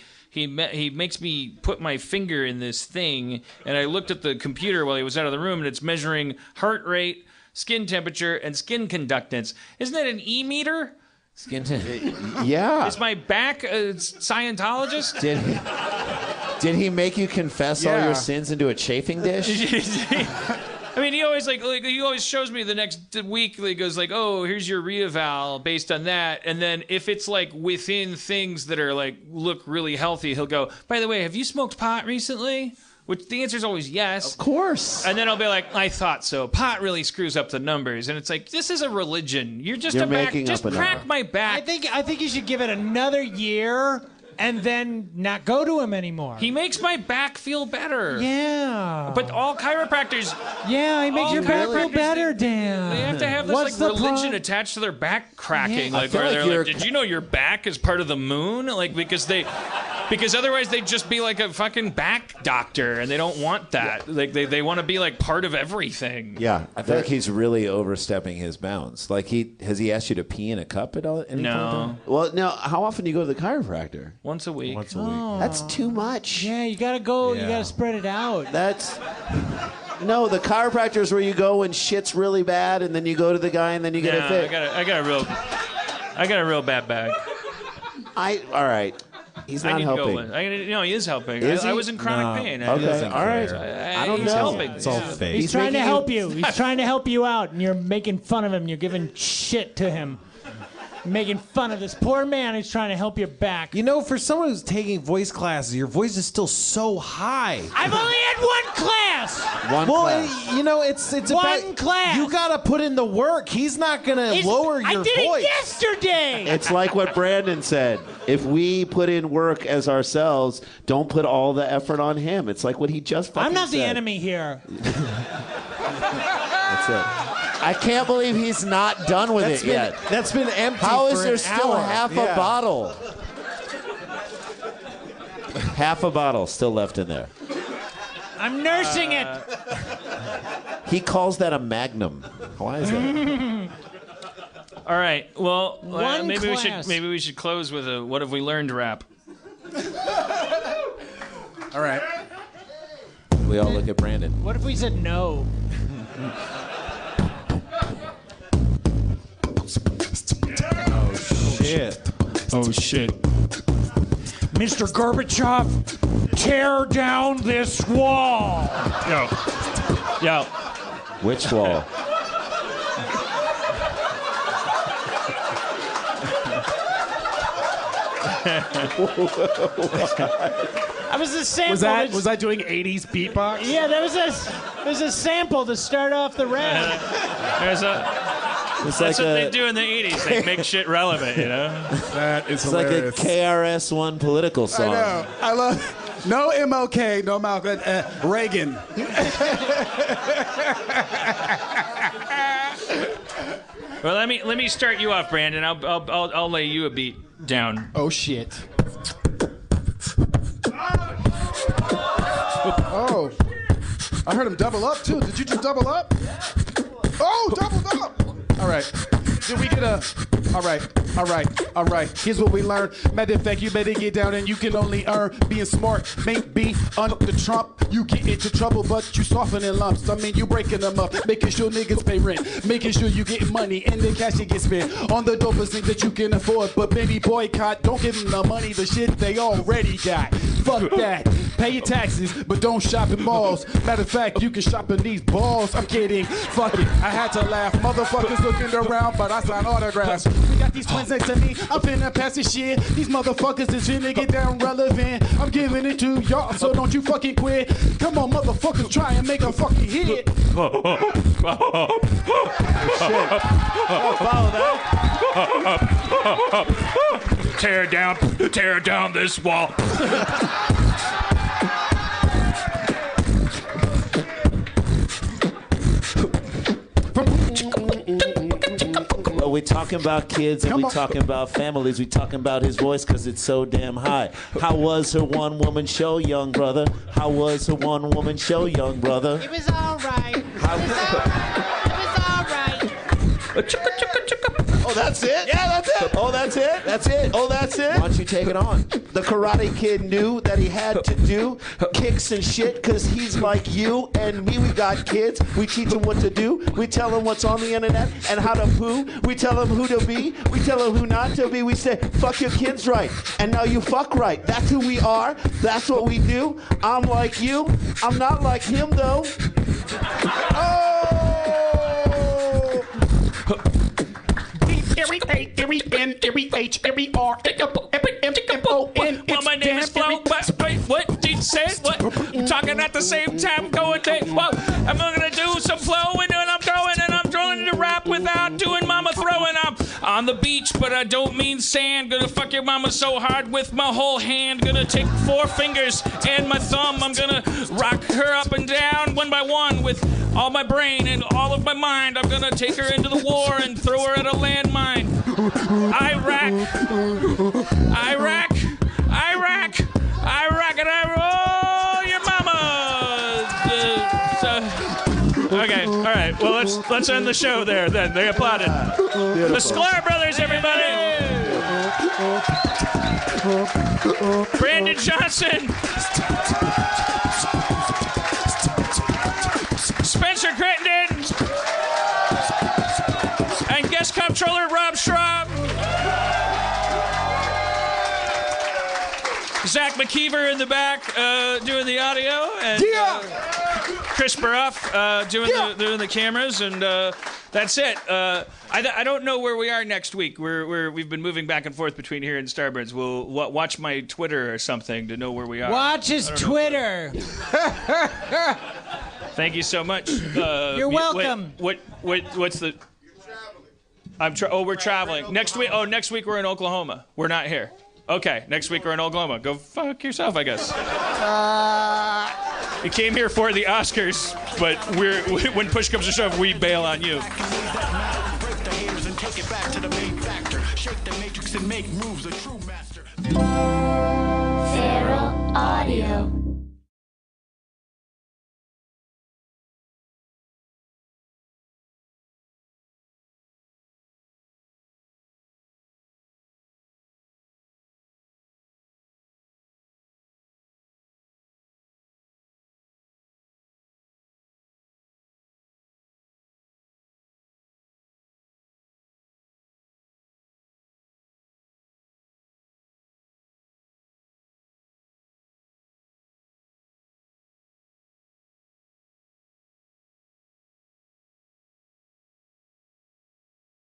makes me put my finger in this thing, and I looked at the computer while he was out of the room, and it's measuring heart rate, skin temperature, and skin conductance. Isn't that an E-meter? Yeah. Is my back a Scientologist? Did he make you confess all your sins into a chafing dish? I mean, he always he always shows me the next week. He goes like, "Oh, here's your reeval based on that." And then if it's like within things that are like look really healthy, he'll go, "By the way, have you smoked pot recently?" Which the answer is always yes. Of course. And then I'll be like, "I thought so. Pot really screws up the numbers." And it's like, this is a religion. You're just a back. Just crack my back. I think you should give it another year. And then not go to him anymore. He makes my back feel better. Yeah. But all chiropractors... Yeah, he makes your back feel better, Dan. They have to have this religion attached to their back cracking. Yeah. Like, where they're like, did you know your back is part of the moon? Like, because otherwise they'd just be like a fucking back doctor, and they don't want that. Yeah. Like, they want to be like part of everything. Yeah. I feel like he's really overstepping his bounds. Like, has he asked you to pee in a cup at all? No. Well, no. How often do you go to the chiropractor? Once a week. That's too much. Yeah, you gotta go. Yeah. You gotta spread it out. No, the chiropractor's where you go when shit's really bad, and then you go to the guy, and then you get it fixed. I got a real bad back. All right. He's not helping. No, he is helping. Is he? I was in chronic pain. Okay, all right. I don't know. He's helping. It's all fake. He's trying to help you. He's trying to help you out, and you're making fun of him. You're giving shit to him. Making fun of this poor man who's trying to help you back. You know, for someone who's taking voice classes, your voice is still so high. I've only had one class. One class. You know, it's one class. You gotta put in the work. He's not gonna lower your voice. I did it yesterday. It's like what Brandon said. If we put in work as ourselves, don't put all the effort on him. It's like what he just fucking I'm not said. the enemy here. That's it. I can't believe he's not done with it yet. That's been empty. How is for there an still hour? half a bottle? Half a bottle still left in there. I'm nursing it. He calls that a magnum. Why is that? All right. Well, One maybe class. we should close with a "What have we learned?" rap. All right. We all look at Brandon. What if we said no? Shit. Oh, shit. Mr. Gorbachev, tear down this wall. Yo. Which wall? I was a sample. Was I doing 80s beatbox? Yeah, there was a sample to start off the rap. That's what they do in the 80s. They make shit relevant, you know? That is It's hilarious. like a KRS-One political song. I know. I love. No MLK, no Malcolm. Reagan. Well, let me start you off, Brandon. I'll lay you a beat down. Oh shit. Oh, I heard him double up too. Did you just double up? Oh, doubled up. All right. Did we get a? All right. Here's what we learned. Matter of fact, you better get down and you can only earn being smart. Maybe under Trump, you get into trouble, but you softening lumps. I mean, you breaking them up, making sure niggas pay rent, making sure you get money and the cash you get spent on the dopest things that you can afford. But baby, boycott, don't give them the money, the shit they already got. Fuck that. Pay your taxes, but don't shop in malls. Matter of fact, you can shop in these balls. I'm kidding. Fuck it. I had to laugh. Motherfuckers looking around, but I signed autographs. We got these twins next to me. I'm finna pass this shit. These motherfuckers is finna get down relevant. I'm giving it to y'all, so don't you fucking quit. Come on, motherfuckers, try and make a fucking hit. Shit. Follow that. Tear down this wall. we talking about kids and we talking about families. We talking about his voice because it's so damn high. How was her one-woman show, young brother? How was her one-woman show, young brother? It was all right. It was all right. Oh, that's it? Yeah, that's it. Oh, that's it? That's it. Oh, that's it? Why don't you take it on? The Karate Kid knew that he had to do kicks and shit because he's like you and me. We got kids. We teach them what to do. We tell them what's on the internet and how to poo. We tell them who to be. We tell them who not to be. We say, fuck your kids right. And now you fuck right. That's who we are. That's what we do. I'm like you. I'm not like him, though. Oh! Well, my name is Flo. Wait, what? Did you say it? What? Talking at the same time, going to. Well, I'm gonna do some flowing, and I'm throwing to rap without doing mama throwing. I'm on the beach, but I don't mean sand. Gonna fuck your mama so hard with my whole hand. Gonna take 4 fingers and my thumb. I'm gonna rock her up and down one by one with all my brain and all of my mind. I'm gonna take her into the war and throw her at a landmine. Iraq, and I roll your mama. Okay, all right. Well, let's end the show there. Then they applauded. The Sklar brothers, everybody. Brandon Johnson. Spencer Crittenden. And guest comptroller Rob Schraub. Zach McKeever in the back doing the audio. And Chris Baruff doing the cameras. And that's it. I don't know where we are next week. We've been moving back and forth between here and Starburns. We'll watch my Twitter or something to know where we are. Watch his Twitter. Thank you so much. You're welcome. What's the? We're traveling next week. Oh, next week we're in Oklahoma. We're not here. Okay, next week we're in Oklahoma. Go fuck yourself, I guess. You came here for the Oscars, but when push comes to shove, we bail on you. Feral Audio.